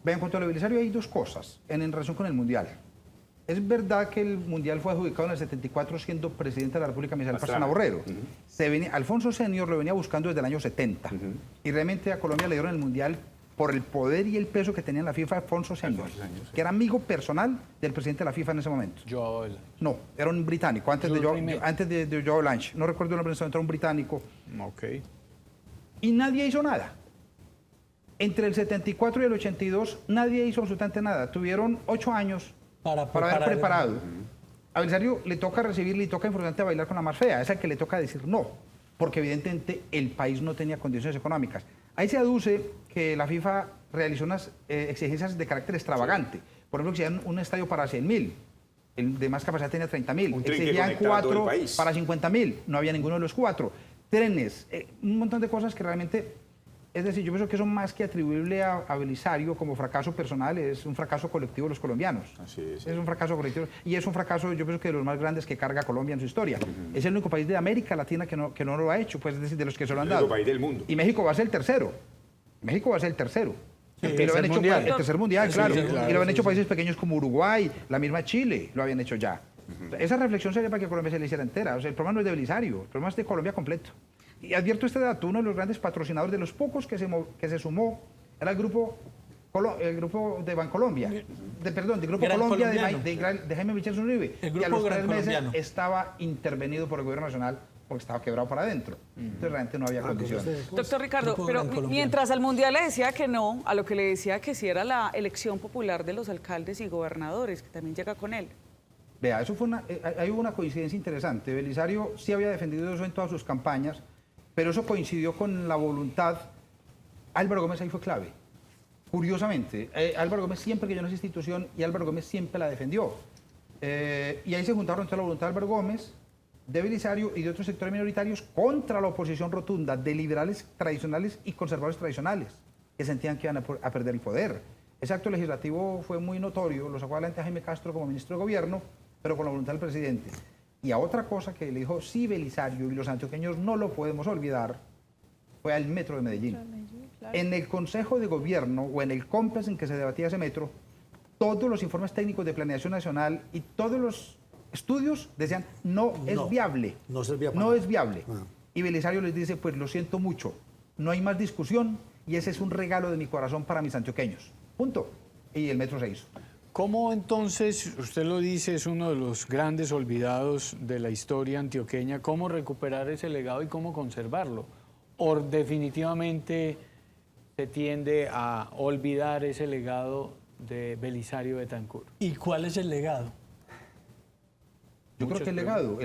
Speaker 11: En cuanto a lo Belisario, hay 2 cosas en relación con el Mundial. Es verdad que el Mundial fue adjudicado en el 74 siendo presidente de la República Misael Pastrana Borrero. Alfonso Senior lo venía buscando desde el año 70. Y realmente a Colombia le dieron el Mundial por el poder y el peso que tenía en la FIFA Alfonso Senior, que era amigo personal del presidente de la FIFA en ese momento. No, era un británico, antes de Joe Blanche. No recuerdo el nombre, era un británico. Y nadie hizo nada. Entre el 74 y el 82, nadie hizo absolutamente nada. Tuvieron 8 años para haber preparado. A Belisario le toca recibir, le toca importante bailar con la más fea. Es al que le toca decir no, porque evidentemente el país no tenía condiciones económicas. Ahí se aduce que la FIFA realizó unas exigencias de carácter extravagante. Por ejemplo, exigían un estadio para 100.000. El de más capacidad tenía 30.000. Exigían 4 para 50.000. No había ninguno de los 4. Trenes, un montón de cosas que realmente... Es decir, yo pienso que eso más que atribuible a Belisario como fracaso personal, es un fracaso colectivo de los colombianos. Así es. Es un fracaso colectivo y es un fracaso, yo pienso que de los más grandes que carga Colombia en su historia. Es el único país de América Latina que no lo ha hecho, pues es decir, de los que se lo han dado.
Speaker 3: El único país del mundo.
Speaker 11: Y México va a ser el tercero. México va a ser el tercero.
Speaker 2: Sí,
Speaker 11: el tercer mundial, claro.
Speaker 2: Sí,
Speaker 11: Y lo habían hecho países pequeños como Uruguay, la misma Chile lo habían hecho ya. Esa reflexión sería para que Colombia se le hiciera entera. O sea, el problema no es de Belisario, el problema es de Colombia completo. Y advierto este dato, uno de los grandes patrocinadores, de los pocos que se sumó, era el grupo de Bancolombia, del Grupo
Speaker 4: Gran
Speaker 11: Colombia
Speaker 4: Colombiano.
Speaker 11: de Jaime Michel Zurribe,
Speaker 4: El
Speaker 11: que a
Speaker 4: Grupo
Speaker 11: los 3
Speaker 4: Gran
Speaker 11: meses
Speaker 4: Colombiano.
Speaker 11: estaba intervenido por el gobierno nacional porque estaba quebrado para adentro. Entonces realmente no había condiciones.
Speaker 8: Doctor Ricardo,
Speaker 4: Grupo
Speaker 8: pero
Speaker 4: Gran Colombiano.
Speaker 8: mientras al Mundial le decía que no, a lo que le decía que sí era la elección popular de los alcaldes y gobernadores, que también llega con él.
Speaker 11: Vea, eso fue ahí hubo una coincidencia interesante. Belisario sí había defendido eso en todas sus campañas, pero eso coincidió con la voluntad. Álvaro Gómez ahí fue clave. Curiosamente, Álvaro Gómez siempre creyó en esa institución y Álvaro Gómez siempre la defendió. Y ahí se juntaron toda la voluntad de Álvaro Gómez, de Belisario y de otros sectores minoritarios contra la oposición rotunda de liberales tradicionales y conservadores tradicionales, que sentían que iban a perder el poder. Ese acto legislativo fue muy notorio, lo sacó adelante Jaime Castro como ministro de gobierno, pero con la voluntad del presidente. Y a otra cosa que le dijo, sí, Belisario y los antioqueños no lo podemos olvidar, fue al metro de Medellín. En el Consejo de Gobierno o en el COMPES en que se debatía ese metro, todos los informes técnicos de planeación nacional y todos los estudios decían no es viable.
Speaker 12: No servía para
Speaker 11: No
Speaker 12: nada.
Speaker 11: es viable. Y Belisario les dice, pues lo siento mucho, no hay más discusión y ese es un regalo de mi corazón para mis antioqueños. Punto. Y el metro se hizo.
Speaker 2: ¿Cómo entonces, usted lo dice, es uno de los grandes olvidados de la historia antioqueña, cómo recuperar ese legado y cómo conservarlo? ¿O definitivamente se tiende a olvidar ese legado de Belisario Betancur?
Speaker 4: ¿Y cuál es el legado?
Speaker 11: Yo creo que el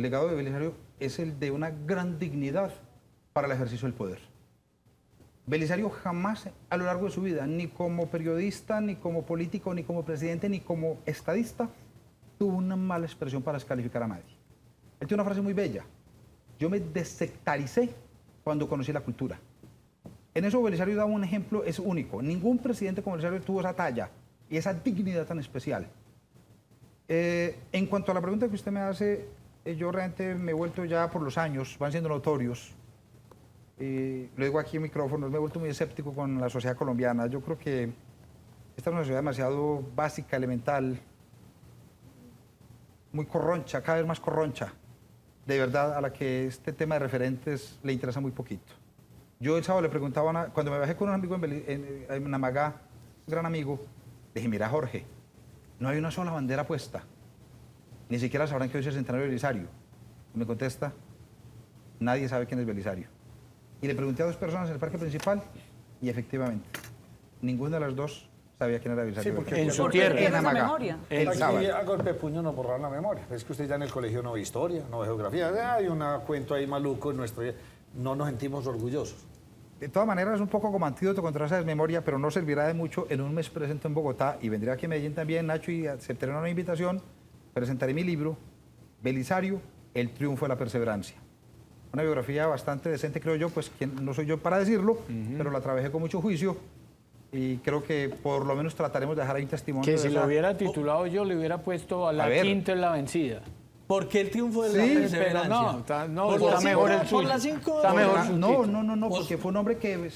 Speaker 11: legado de Belisario es el de una gran dignidad para el ejercicio del poder. Belisario jamás a lo largo de su vida, ni como periodista, ni como político, ni como presidente, ni como estadista, tuvo una mala expresión para descalificar a nadie. Él tiene una frase muy bella. Yo me desectaricé cuando conocí la cultura. En eso Belisario daba un ejemplo, es único. Ningún presidente como Belisario tuvo esa talla y esa dignidad tan especial. En cuanto a la pregunta que usted me hace, yo realmente me he vuelto ya por los años, van siendo notorios, lo digo aquí en micrófonos, me he vuelto muy escéptico con la sociedad colombiana. Yo creo que esta es una sociedad demasiado básica, elemental, muy corroncha, cada vez más corroncha, de verdad, a la que este tema de referentes le interesa muy poquito. Yo el sábado le preguntaba, cuando me bajé con un amigo en Amagá, un gran amigo, le dije, mira Jorge, no hay una sola bandera puesta, ni siquiera sabrán que hoy es el centenario de Belisario. Y me contesta, nadie sabe quién es Belisario. Y le pregunté a 2 personas en el parque principal y efectivamente, ninguna de las 2 sabía quién era Belisario.
Speaker 12: Sí, porque
Speaker 2: En su
Speaker 8: Porque
Speaker 2: tierra.
Speaker 8: pierdes
Speaker 11: En
Speaker 8: la
Speaker 11: Amagá.
Speaker 8: memoria.
Speaker 11: El
Speaker 12: Aquí
Speaker 11: sábado.
Speaker 12: a golpe de puño no borraron la memoria. Es que usted ya en el colegio no ve historia, no ve geografía. Hay un cuento ahí maluco en nuestro... No nos sentimos orgullosos.
Speaker 11: De todas maneras, es un poco como antídoto contra esa desmemoria, pero no servirá de mucho. En un mes presento en Bogotá y vendré aquí a Medellín también, Nacho, y aceptaré una invitación. Presentaré mi libro, Belisario, el triunfo de la perseverancia. Una biografía bastante decente, creo yo, pues no soy yo para decirlo, pero la trabajé con mucho juicio y creo que por lo menos trataremos de dejar ahí un testimonio.
Speaker 2: Que
Speaker 11: de
Speaker 2: si
Speaker 11: esa-
Speaker 2: lo hubiera titulado yo, le hubiera puesto a la
Speaker 11: ver.
Speaker 2: quinta en la vencida.
Speaker 4: ¿Por qué el triunfo de
Speaker 11: Sí,
Speaker 4: la
Speaker 11: pero
Speaker 4: perseverancia?
Speaker 2: no, está
Speaker 4: Por
Speaker 2: está
Speaker 4: las
Speaker 2: mejor
Speaker 4: cinco-
Speaker 2: el suyo.
Speaker 4: Por las 5
Speaker 2: Está mejor su
Speaker 11: No,
Speaker 2: título.
Speaker 11: no, porque fue un hombre que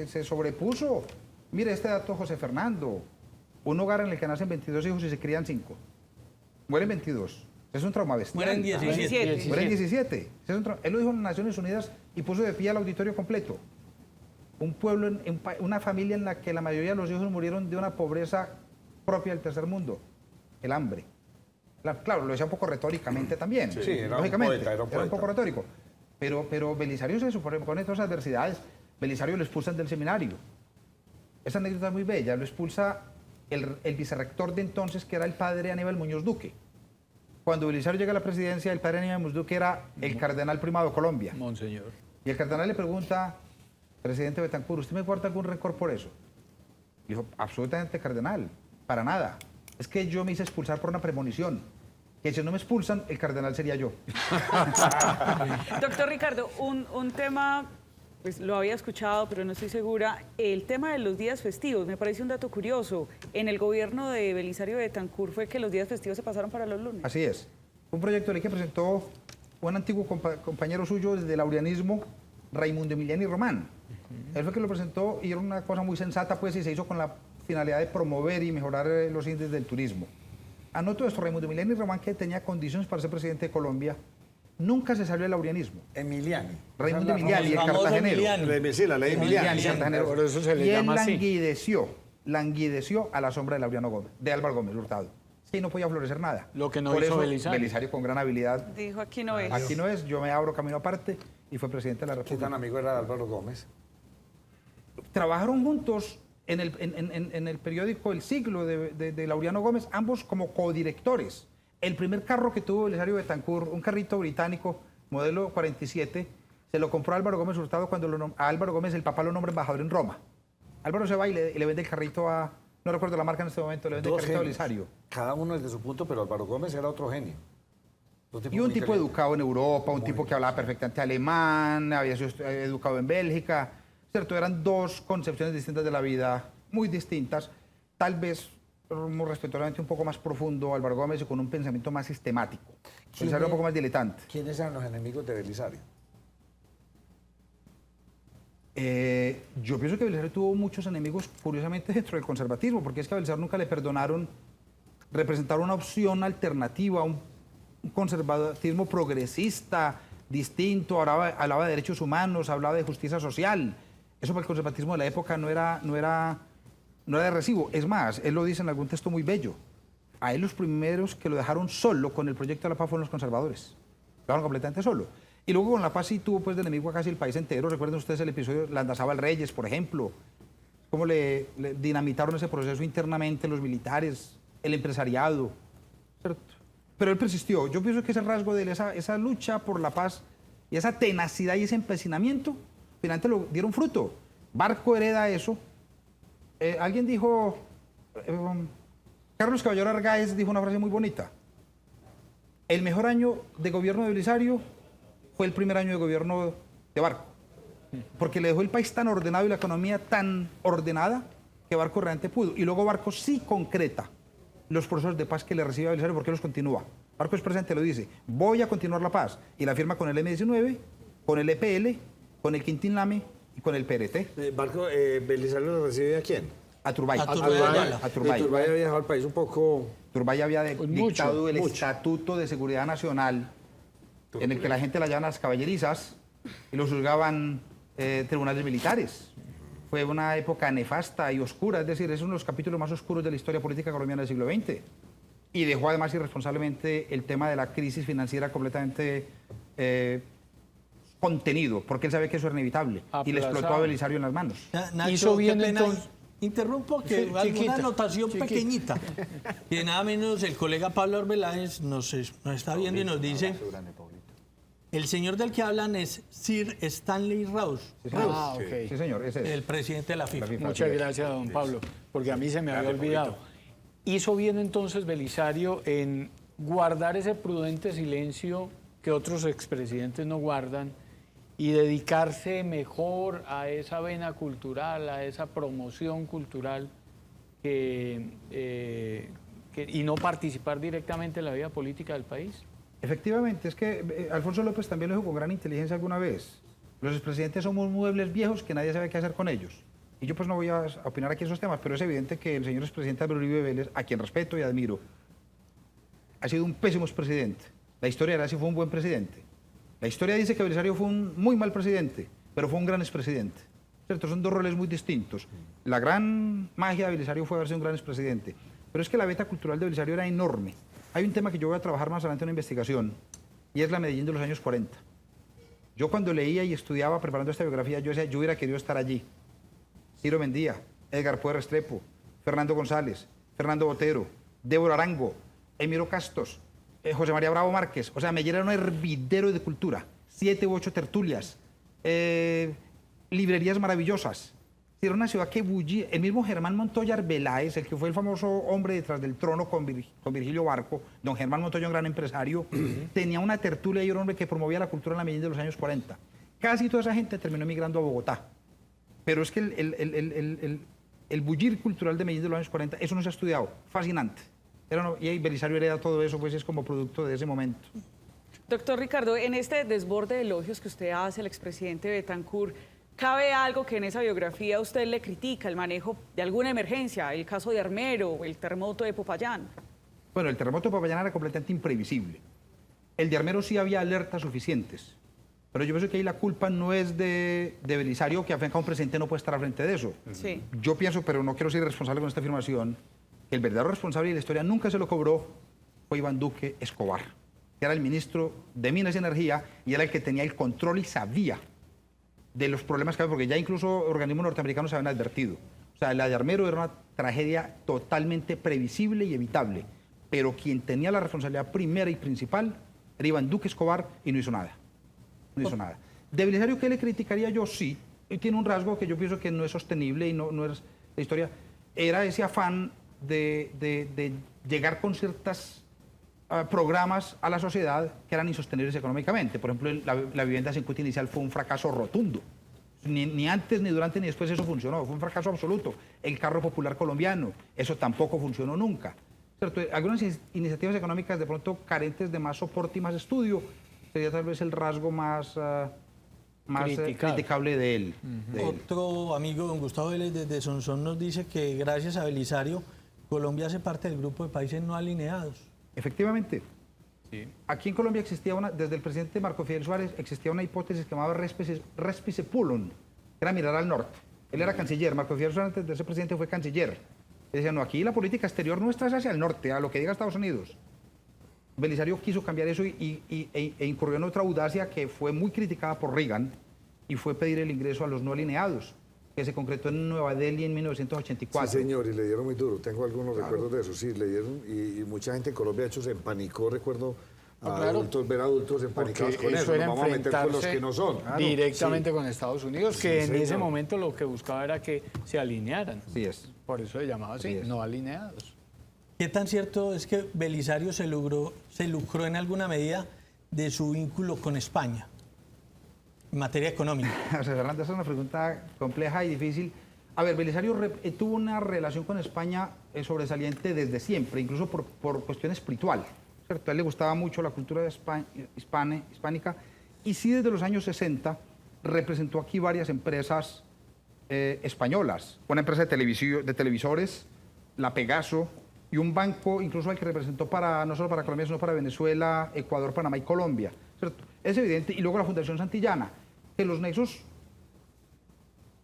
Speaker 11: se sobrepuso. Mire este dato, José Fernando. Un hogar en el que nacen 22 hijos y se crían 5. Mueren 22. Es un trauma bestial.
Speaker 4: Mueren 17.
Speaker 11: Mueren 17. Él lo dijo en las Naciones Unidas y puso de pie al auditorio completo. Un pueblo, una familia en la que la mayoría de los hijos murieron de una pobreza propia del tercer mundo, el hambre. Claro, lo decía un poco retóricamente también.
Speaker 12: Sí, era un
Speaker 11: lógicamente,
Speaker 12: poeta, era un
Speaker 11: un
Speaker 12: poeta.
Speaker 11: poco retórico. Pero Belisario se supone todas las adversidades. Belisario lo expulsan del seminario. Esa anécdota es muy bella. Lo expulsa el vicerrector de entonces, que era el padre Aníbal Muñoz Duque. Cuando Belisario llega a la presidencia, el padre Aníbal Muñoz Duque era el cardenal primado de Colombia.
Speaker 2: Monseñor.
Speaker 11: Y el cardenal le pregunta, presidente Betancur, ¿usted me guarda algún récord por eso? Dijo, absolutamente, cardenal, para nada. Es que yo me hice expulsar por una premonición. Que si no me expulsan, el cardenal sería yo.
Speaker 8: Doctor Ricardo, un tema, pues lo había escuchado, pero no estoy segura. El tema de los días festivos, me parece un dato curioso. En el gobierno de Belisario Betancur fue que los días festivos se pasaron para los lunes.
Speaker 11: Así es. Un proyecto de ley que presentó un antiguo compañero suyo del laureanismo, Raimundo Emiliani Román. Él fue que lo presentó y era una cosa muy sensata, pues, y se hizo con la finalidad de promover y mejorar los índices del turismo. Anoto esto, Raimundo Emiliani Román, que tenía condiciones para ser presidente de Colombia, nunca se salió del laurianismo.
Speaker 12: Emiliani.
Speaker 11: Raimundo Emiliani, el
Speaker 4: famoso
Speaker 11: cartagenero.
Speaker 4: Emiliani.
Speaker 1: Sí, la ley Emiliani.
Speaker 11: Emiliani, cartagenero.
Speaker 2: Por eso se le
Speaker 11: y él
Speaker 2: llama así.
Speaker 11: languideció a la sombra de Laureano Gómez, de Álvaro Gómez Hurtado. Sí, no podía florecer nada.
Speaker 2: Lo que no
Speaker 11: Por
Speaker 2: hizo
Speaker 11: eso,
Speaker 2: Belisario.
Speaker 11: Belisario con gran habilidad.
Speaker 8: Dijo, aquí no es.
Speaker 11: Aquí no es, yo me abro camino aparte y fue presidente de la
Speaker 12: ¿Qué
Speaker 11: República.
Speaker 12: tan amigo era Álvaro Gómez?
Speaker 11: Trabajaron juntos en el periódico El Siglo de Laureano Gómez, ambos como codirectores. El primer carro que tuvo Belisario Betancourt, un carrito británico, modelo 47, se lo compró Álvaro Gómez Hurtado cuando a Álvaro Gómez el papá lo nombra embajador en Roma. Álvaro se va y le vende el carrito a, no recuerdo la marca en este momento, le vende el
Speaker 12: Dos
Speaker 11: carrito a
Speaker 12: genios.
Speaker 11: Belisario.
Speaker 12: Cada uno desde su punto, pero Álvaro Gómez era otro genio.
Speaker 11: Y un tipo educado en Europa, un tipo que hablaba perfectamente alemán, había sido educado en Bélgica, ¿cierto? Eran dos concepciones distintas de la vida, muy distintas, tal vez respetuosamente un poco más profundo Álvaro Gómez y con un pensamiento más sistemático. Belisario un poco más diletante.
Speaker 12: ¿Quiénes eran los enemigos de Belisario?
Speaker 11: Yo pienso que Belisario tuvo muchos enemigos, curiosamente, dentro del conservatismo, porque es que a Belisario nunca le perdonaron representar una opción alternativa, un conservatismo progresista, distinto, hablaba de derechos humanos, hablaba de justicia social. Eso para el conservatismo de la época no era de recibo. Es más, él lo dice en algún texto muy bello. A él los primeros que lo dejaron solo con el proyecto de la paz fueron los conservadores. Lo dejaron completamente solo. Y luego con la paz sí tuvo pues de enemigo a casi el país entero. Recuerden ustedes el episodio de Landazábal Reyes, por ejemplo. Cómo le dinamitaron ese proceso internamente los militares, el empresariado. ¿Cierto? Pero él persistió. Yo pienso que ese rasgo de él, esa lucha por la paz y esa tenacidad y ese empecinamiento, finalmente lo dieron fruto. Barco hereda eso. Alguien dijo, Carlos Caballero Argáez dijo una frase muy bonita. El mejor año de gobierno de Belisario fue el primer año de gobierno de Barco. Porque le dejó el país tan ordenado y la economía tan ordenada que Barco realmente pudo. Y luego Barco sí concreta los procesos de paz que le recibe a Belisario, porque los continúa. Barco es presente, lo dice, voy a continuar la paz. Y la firma con el M-19, con el EPL, con el Quintín Lame y con el PRT.
Speaker 12: Barco, ¿Belisario lo recibe a quién?
Speaker 11: A Turbay.
Speaker 4: A Turbay.
Speaker 12: Turbay había viajado al país un poco...
Speaker 11: Turbay había dictado el
Speaker 12: mucho.
Speaker 11: Estatuto de Seguridad Nacional, en el que la gente la llaman las caballerizas y los juzgaban tribunales militares. Fue una época nefasta y oscura, es decir, es uno de los capítulos más oscuros de la historia política colombiana del siglo XX. Y dejó además irresponsablemente el tema de la crisis financiera completamente contenido, porque él sabe que eso era inevitable. Y le explotó a Belisario en las manos.
Speaker 4: Nacho,
Speaker 2: Hizo bien,
Speaker 4: qué pena,
Speaker 2: entonces.
Speaker 4: interrumpo que
Speaker 2: Sí,
Speaker 4: alguna
Speaker 2: chiquita,
Speaker 4: anotación
Speaker 2: chiquita.
Speaker 4: pequeñita. Que nada menos el colega Pablo Arbeláez nos está viendo y nos dice: el señor del que hablan es Sir Stanley Rose,
Speaker 2: Ah, ok.
Speaker 11: Sí, señor, ese es.
Speaker 4: el presidente de la FIFA.
Speaker 2: Muchas gracias, don Pablo, porque a mí se me había olvidado. Hizo bien entonces Belisario en guardar ese prudente silencio que otros expresidentes no guardan y dedicarse mejor a esa vena cultural, a esa promoción cultural y no participar directamente en la vida política del país.
Speaker 11: Efectivamente, es que Alfonso López también lo dijo con gran inteligencia alguna vez. Los expresidentes somos muebles viejos que nadie sabe qué hacer con ellos. Y yo pues no voy a opinar aquí esos temas, pero es evidente que el señor expresidente Álvaro Uribe Vélez, a quien respeto y admiro, ha sido un pésimo expresidente. La historia era si fue un buen presidente. La historia dice que Belisario fue un muy mal presidente, pero fue un gran expresidente. ¿Cierto? Son dos roles muy distintos. La gran magia de Belisario fue haber sido un gran expresidente. Pero es que la beta cultural de Belisario era enorme. Hay un tema que yo voy a trabajar más adelante en una investigación, y es la Medellín de los años 40. Yo cuando leía y estudiaba preparando esta biografía, yo decía, yo hubiera querido estar allí. Ciro Mendía, Edgar Poe Restrepo, Fernando González, Fernando Botero, Débora Arango, Emiro Castos, José María Bravo Márquez. O sea, me llenaron un hervidero de cultura. 7 u 8 tertulias, librerías maravillosas. Era una ciudad que bullía. El mismo Germán Montoya Arbeláez, el que fue el famoso hombre detrás del trono con Virgilio Barco, don Germán Montoya, un gran empresario, tenía una tertulia y un hombre que promovía la cultura en la Medellín de los años 40. Casi toda esa gente terminó emigrando a Bogotá. Pero es que el bullir cultural de Medellín de los años 40, eso no se ha estudiado. Fascinante. Y Belisario hereda todo eso, pues es como producto de ese momento.
Speaker 8: Doctor Ricardo, en este desborde de elogios que usted hace al expresidente Betancourt, ¿cabe algo que en esa biografía usted le critica, el manejo de alguna emergencia, el caso de Armero, el terremoto de Popayán?
Speaker 11: Bueno, el terremoto de Popayán era completamente imprevisible. El de Armero sí había alertas suficientes. Pero yo pienso que ahí la culpa no es de Belisario, que afecta a un presidente no puede estar al frente de eso.
Speaker 8: Sí.
Speaker 11: Yo pienso, pero no quiero ser irresponsable con esta afirmación, que el verdadero responsable de la historia nunca se lo cobró fue Iván Duque Escobar, que era el ministro de Minas y Energía y era el que tenía el control y sabía de los problemas que había, porque ya incluso organismos norteamericanos se habían advertido. O sea, la de Armero era una tragedia totalmente previsible y evitable, pero quien tenía la responsabilidad primera y principal era Iván Duque Escobar y no hizo nada. No hizo nada. De Belisario, ¿qué le criticaría yo? Sí, y tiene un rasgo que yo pienso que no es sostenible y no es la historia. Era ese afán de llegar con ciertos programas a la sociedad que eran insostenibles económicamente. Por ejemplo, la vivienda sin cuota inicial fue un fracaso rotundo. Ni antes, ni durante, ni después eso funcionó. Fue un fracaso absoluto. El carro popular colombiano, eso tampoco funcionó nunca. ¿Cierto? Algunas iniciativas económicas de pronto carentes de más soporte y más estudio sería tal vez el rasgo más criticable de él.
Speaker 4: Otro amigo, don Gustavo Vélez, desde Sonsón, nos dice que gracias a Belisario, Colombia hace parte del grupo de países no alineados.
Speaker 11: Efectivamente. Sí. Aquí en Colombia existía desde el presidente Marco Fidel Suárez, existía una hipótesis que llamaba Respice Pullum, que era mirar al norte. Él era canciller, Marco Fidel Suárez antes de ser presidente fue canciller. Y decía, no, aquí la política exterior nuestra es hacia el norte, a lo que diga Estados Unidos. Belisario quiso cambiar eso e incurrió en otra audacia que fue muy criticada por Reagan y fue pedir el ingreso a los no alineados, que se concretó en Nueva Delhi en 1984.
Speaker 12: Sí, señor, y le dieron muy duro. Tengo algunos recuerdos de eso, sí, le dieron, y mucha gente en Colombia, de hecho, se empanicó, recuerdo, ver adultos empanicados con eso. Nos vamos a meter con los que no son.
Speaker 2: Directamente con Estados Unidos, que en ese momento lo que buscaba era que se alinearan.
Speaker 11: Así es.
Speaker 2: Por eso se llamaba así, no alineados.
Speaker 4: ¿Qué tan cierto es que Belisario se lucró en alguna medida de su vínculo con España en materia económica?
Speaker 11: José Fernando, esa es una pregunta compleja y difícil. A ver, Belisario tuvo una relación con España sobresaliente desde siempre, incluso por cuestión espiritual, ¿cierto? A él le gustaba mucho la cultura hispánica y sí desde los años 60 representó aquí varias empresas españolas, una empresa de televisores, la Pegaso, y un banco incluso al que representó no solo para Colombia, sino para Venezuela, Ecuador, Panamá y Colombia. ¿Cierto? Es evidente. Y luego la Fundación Santillana, que los nexos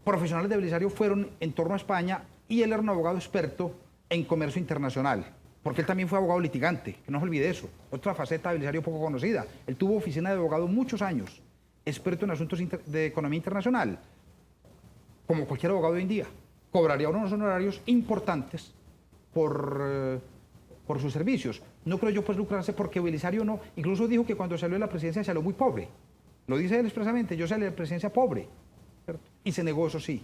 Speaker 11: profesionales de Belisario fueron en torno a España y él era un abogado experto en comercio internacional, porque él también fue abogado litigante, que no se olvide eso. Otra faceta de Belisario poco conocida. Él tuvo oficina de abogado muchos años, experto en asuntos de economía internacional, como cualquier abogado hoy en día. Cobraría unos honorarios importantes por sus servicios. No creo yo pues lucrarse porque Belisario no. Incluso dijo que cuando salió de la presidencia salió muy pobre. Lo dice él expresamente, yo salí de la presidencia pobre. ¿Cierto? Y se negó, eso sí,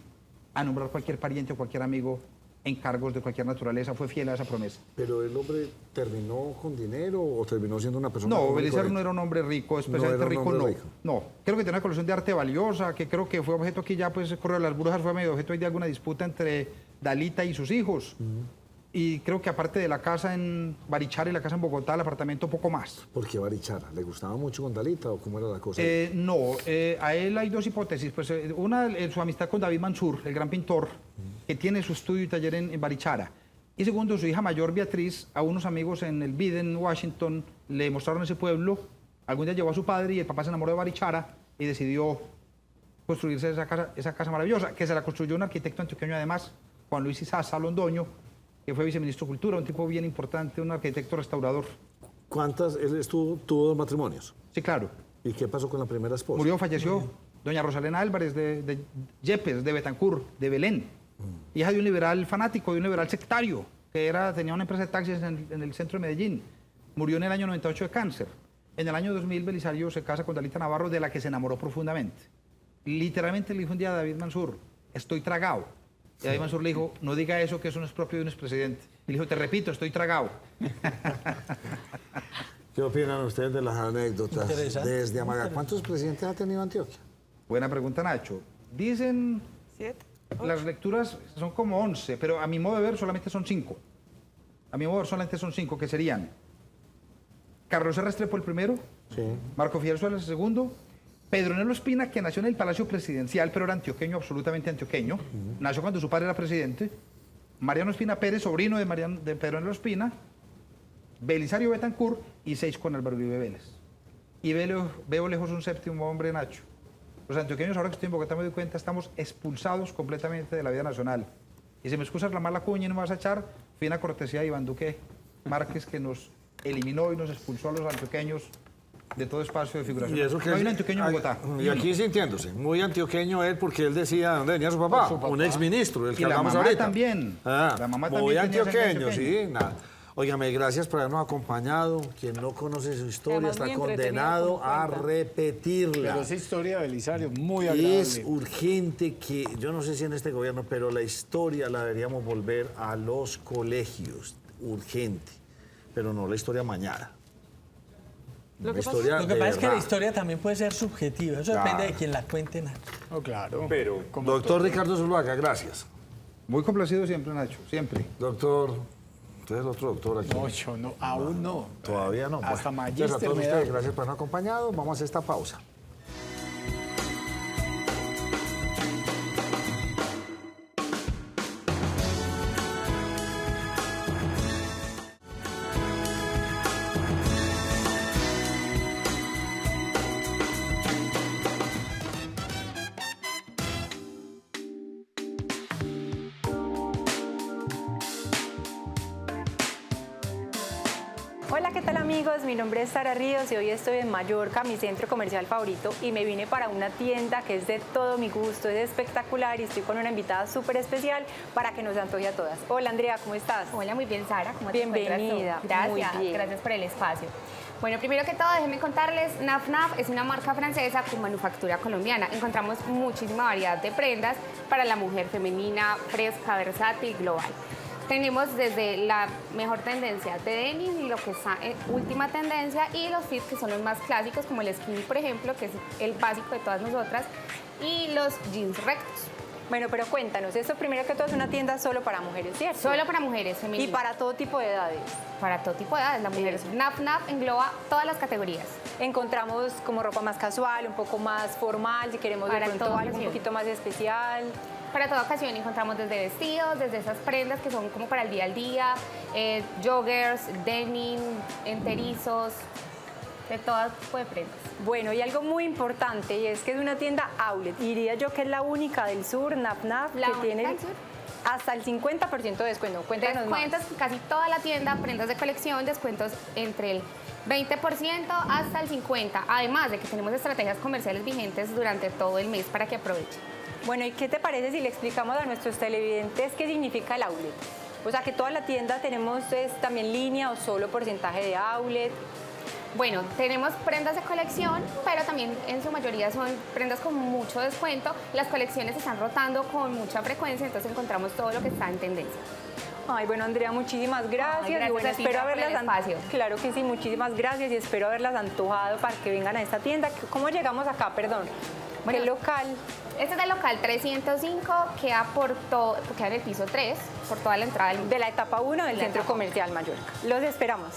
Speaker 11: a nombrar cualquier pariente o cualquier amigo en cargos de cualquier naturaleza. Fue fiel a esa promesa.
Speaker 12: ¿Pero el hombre terminó con dinero o terminó siendo una persona?
Speaker 11: No, Belisario no era un hombre rico, especialmente rico, no. No, creo que tenía una colección de arte valiosa, que creo que fue objeto aquí ya, pues, Correo de las Brujas fue medio objeto de alguna disputa entre Dalita y sus hijos. Y creo que aparte de la casa en Barichara y la casa en Bogotá, el apartamento poco más.
Speaker 12: ¿Por qué Barichara? ¿Le gustaba mucho con Dalita o cómo era la cosa?
Speaker 11: No, a él hay dos hipótesis. Pues, una, su amistad con David Mansur, el gran pintor, que tiene su estudio y taller en Barichara. Y segundo, su hija mayor, Beatriz, a unos amigos en el BID en Washington, le mostraron ese pueblo. Algún día llevó a su padre y el papá se enamoró de Barichara y decidió construirse esa casa maravillosa, que se la construyó un arquitecto antioqueño además, Juan Luis Isaza Londoño, que fue viceministro de Cultura, un tipo bien importante, un arquitecto restaurador.
Speaker 12: Él tuvo dos matrimonios?
Speaker 11: Sí, claro.
Speaker 12: ¿Y qué pasó con la primera esposa?
Speaker 11: Murió, falleció. Doña Rosalena Álvarez de Yepes, de Betancur, de Belén. Hija de un liberal fanático, de un liberal sectario, que tenía una empresa de taxis en el centro de Medellín. Murió en el año 98 de cáncer. En el año 2000, Belisario se casa con Dalita Navarro, de la que se enamoró profundamente. Literalmente le dijo un día a David Mansur, estoy tragado. Y David Mansur le dijo, no diga eso, que eso no es propio de un expresidente. Y le dijo, te repito, estoy tragado.
Speaker 12: ¿Qué opinan ustedes de las anécdotas desde Amaga? ¿Cuántos presidentes ha tenido Antioquia?
Speaker 11: Buena pregunta, Nacho. Dicen,
Speaker 8: 7,
Speaker 11: las lecturas son como 11, pero a mi modo de ver solamente son 5. A mi modo de ver solamente son 5, que serían Carlos R. Restrepo el primero, Marco Fidel Suárez el segundo, Pedronelo Espina, que nació en el Palacio Presidencial, pero era antioqueño, absolutamente antioqueño. Nació cuando su padre era presidente. Mariano Espina Pérez, sobrino de Pedronelo Espina. Belisario Betancur y 6 con Álvaro Uribe Vélez. Y veo lejos un séptimo hombre, Nacho. Los antioqueños, ahora que estoy en Bogotá me doy cuenta, estamos expulsados completamente de la vida nacional. Y se me excusa reclamar la cuña y no me vas a echar, fina cortesía de Iván Duque Márquez, que nos eliminó y nos expulsó a los antioqueños de todo espacio de figuración.
Speaker 12: Y eso que
Speaker 11: no hay un antioqueño en Bogotá.
Speaker 12: Y aquí sintiéndose, muy antioqueño él, porque él decía dónde venía su papá, un exministro, el que
Speaker 11: Y la
Speaker 12: hablamos
Speaker 11: mamá
Speaker 12: ahorita.
Speaker 11: también.
Speaker 12: La
Speaker 11: mamá
Speaker 12: muy
Speaker 11: también tenía
Speaker 12: antioqueño,
Speaker 11: sangre
Speaker 12: sí, nada. Óigame, gracias por habernos acompañado. Quien no conoce su historia está condenado a repetirla.
Speaker 2: Pero esa historia de Belisario, muy agradable.
Speaker 1: Es urgente que, yo no sé si en este gobierno, pero la historia la deberíamos volver a los colegios. Urgente. Pero no la historia mañana.
Speaker 4: Lo que pasa es que la historia también puede ser subjetiva. Eso depende de quien la cuente, Nacho.
Speaker 2: Oh, claro.
Speaker 12: Pero,
Speaker 1: doctor Ricardo Zuluaga, gracias.
Speaker 11: Muy complacido siempre, Nacho, siempre.
Speaker 1: Doctor, usted es otro doctor aquí.
Speaker 2: No, yo no, aún no.
Speaker 1: Todavía no.
Speaker 2: Hasta
Speaker 1: Bueno,
Speaker 2: magíster
Speaker 1: a todos
Speaker 2: me da.
Speaker 1: ustedes, gracias por habernos acompañado. Vamos a hacer esta pausa.
Speaker 13: Hola, ¿qué tal amigos? Mi nombre es Sara Ríos y hoy estoy en Mallorca, mi centro comercial favorito, y me vine para una tienda que es de todo mi gusto, es espectacular y estoy con una invitada súper especial para que nos antoje a todas. Hola Andrea, ¿cómo estás?
Speaker 14: Hola, muy bien Sara, ¿cómo te encuentras tú?
Speaker 13: Bienvenida.
Speaker 14: Gracias,
Speaker 13: Muy bien.
Speaker 14: gracias por el espacio. Bueno, primero que todo, déjenme contarles, Naf Naf es una marca francesa con manufactura colombiana. Encontramos muchísima variedad de prendas para la mujer femenina, fresca, versátil, global. Tenemos desde la mejor tendencia de denim, lo que está en última tendencia, y los fits que son los más clásicos, como el skinny, por ejemplo, que es el básico de todas nosotras, y los jeans rectos.
Speaker 13: Bueno, pero cuéntanos, esto primero que todo es una tienda solo para mujeres, ¿cierto?
Speaker 14: Solo para mujeres femeninas.
Speaker 13: Y para todo tipo de edades.
Speaker 14: Para todo tipo de edades, la mujer. Naf Naf engloba todas las categorías.
Speaker 13: Encontramos como ropa más casual, un poco más formal, si queremos
Speaker 14: Para
Speaker 13: de pronto
Speaker 14: toda
Speaker 13: algo un
Speaker 14: ocasión.
Speaker 13: poquito más especial.
Speaker 14: Para toda ocasión encontramos desde vestidos, desde esas prendas que son como para el día al día, joggers, denim, enterizos, de todo tipo de prendas.
Speaker 13: Bueno, y algo muy importante, y es que es una tienda outlet. Diría yo que es la única del sur, Naf Naf,
Speaker 14: La
Speaker 13: que
Speaker 14: única
Speaker 13: tiene
Speaker 14: del sur.
Speaker 13: hasta el 50% de descuento. Cuéntanos más.
Speaker 14: Descuentos en casi toda la tienda, prendas de colección, descuentos entre el 20% hasta el 50%, además de que tenemos estrategias comerciales vigentes durante todo el mes para que aprovechen.
Speaker 13: Bueno, ¿y qué te parece si le explicamos a nuestros televidentes qué significa el outlet? O sea, que toda la tienda tenemos también línea o solo porcentaje de outlet.
Speaker 14: Bueno, tenemos prendas de colección, pero también en su mayoría son prendas con mucho descuento. Las colecciones se están rotando con mucha frecuencia, entonces encontramos todo lo que está en tendencia.
Speaker 13: Ay, bueno, Andrea, muchísimas gracias.
Speaker 14: Ay, gracias
Speaker 13: y bueno,
Speaker 14: a ti,
Speaker 13: espero
Speaker 14: por el
Speaker 13: haberlas
Speaker 14: espacio.
Speaker 13: Claro que sí, muchísimas gracias y espero haberlas antojado para que vengan a esta tienda. ¿Cómo llegamos acá? Perdón.
Speaker 14: Bueno,
Speaker 13: ¿qué local?
Speaker 14: Este es el local 305, queda en el piso 3, por toda la entrada
Speaker 13: de la etapa 1 del Centro Comercial Mallorca. Los esperamos.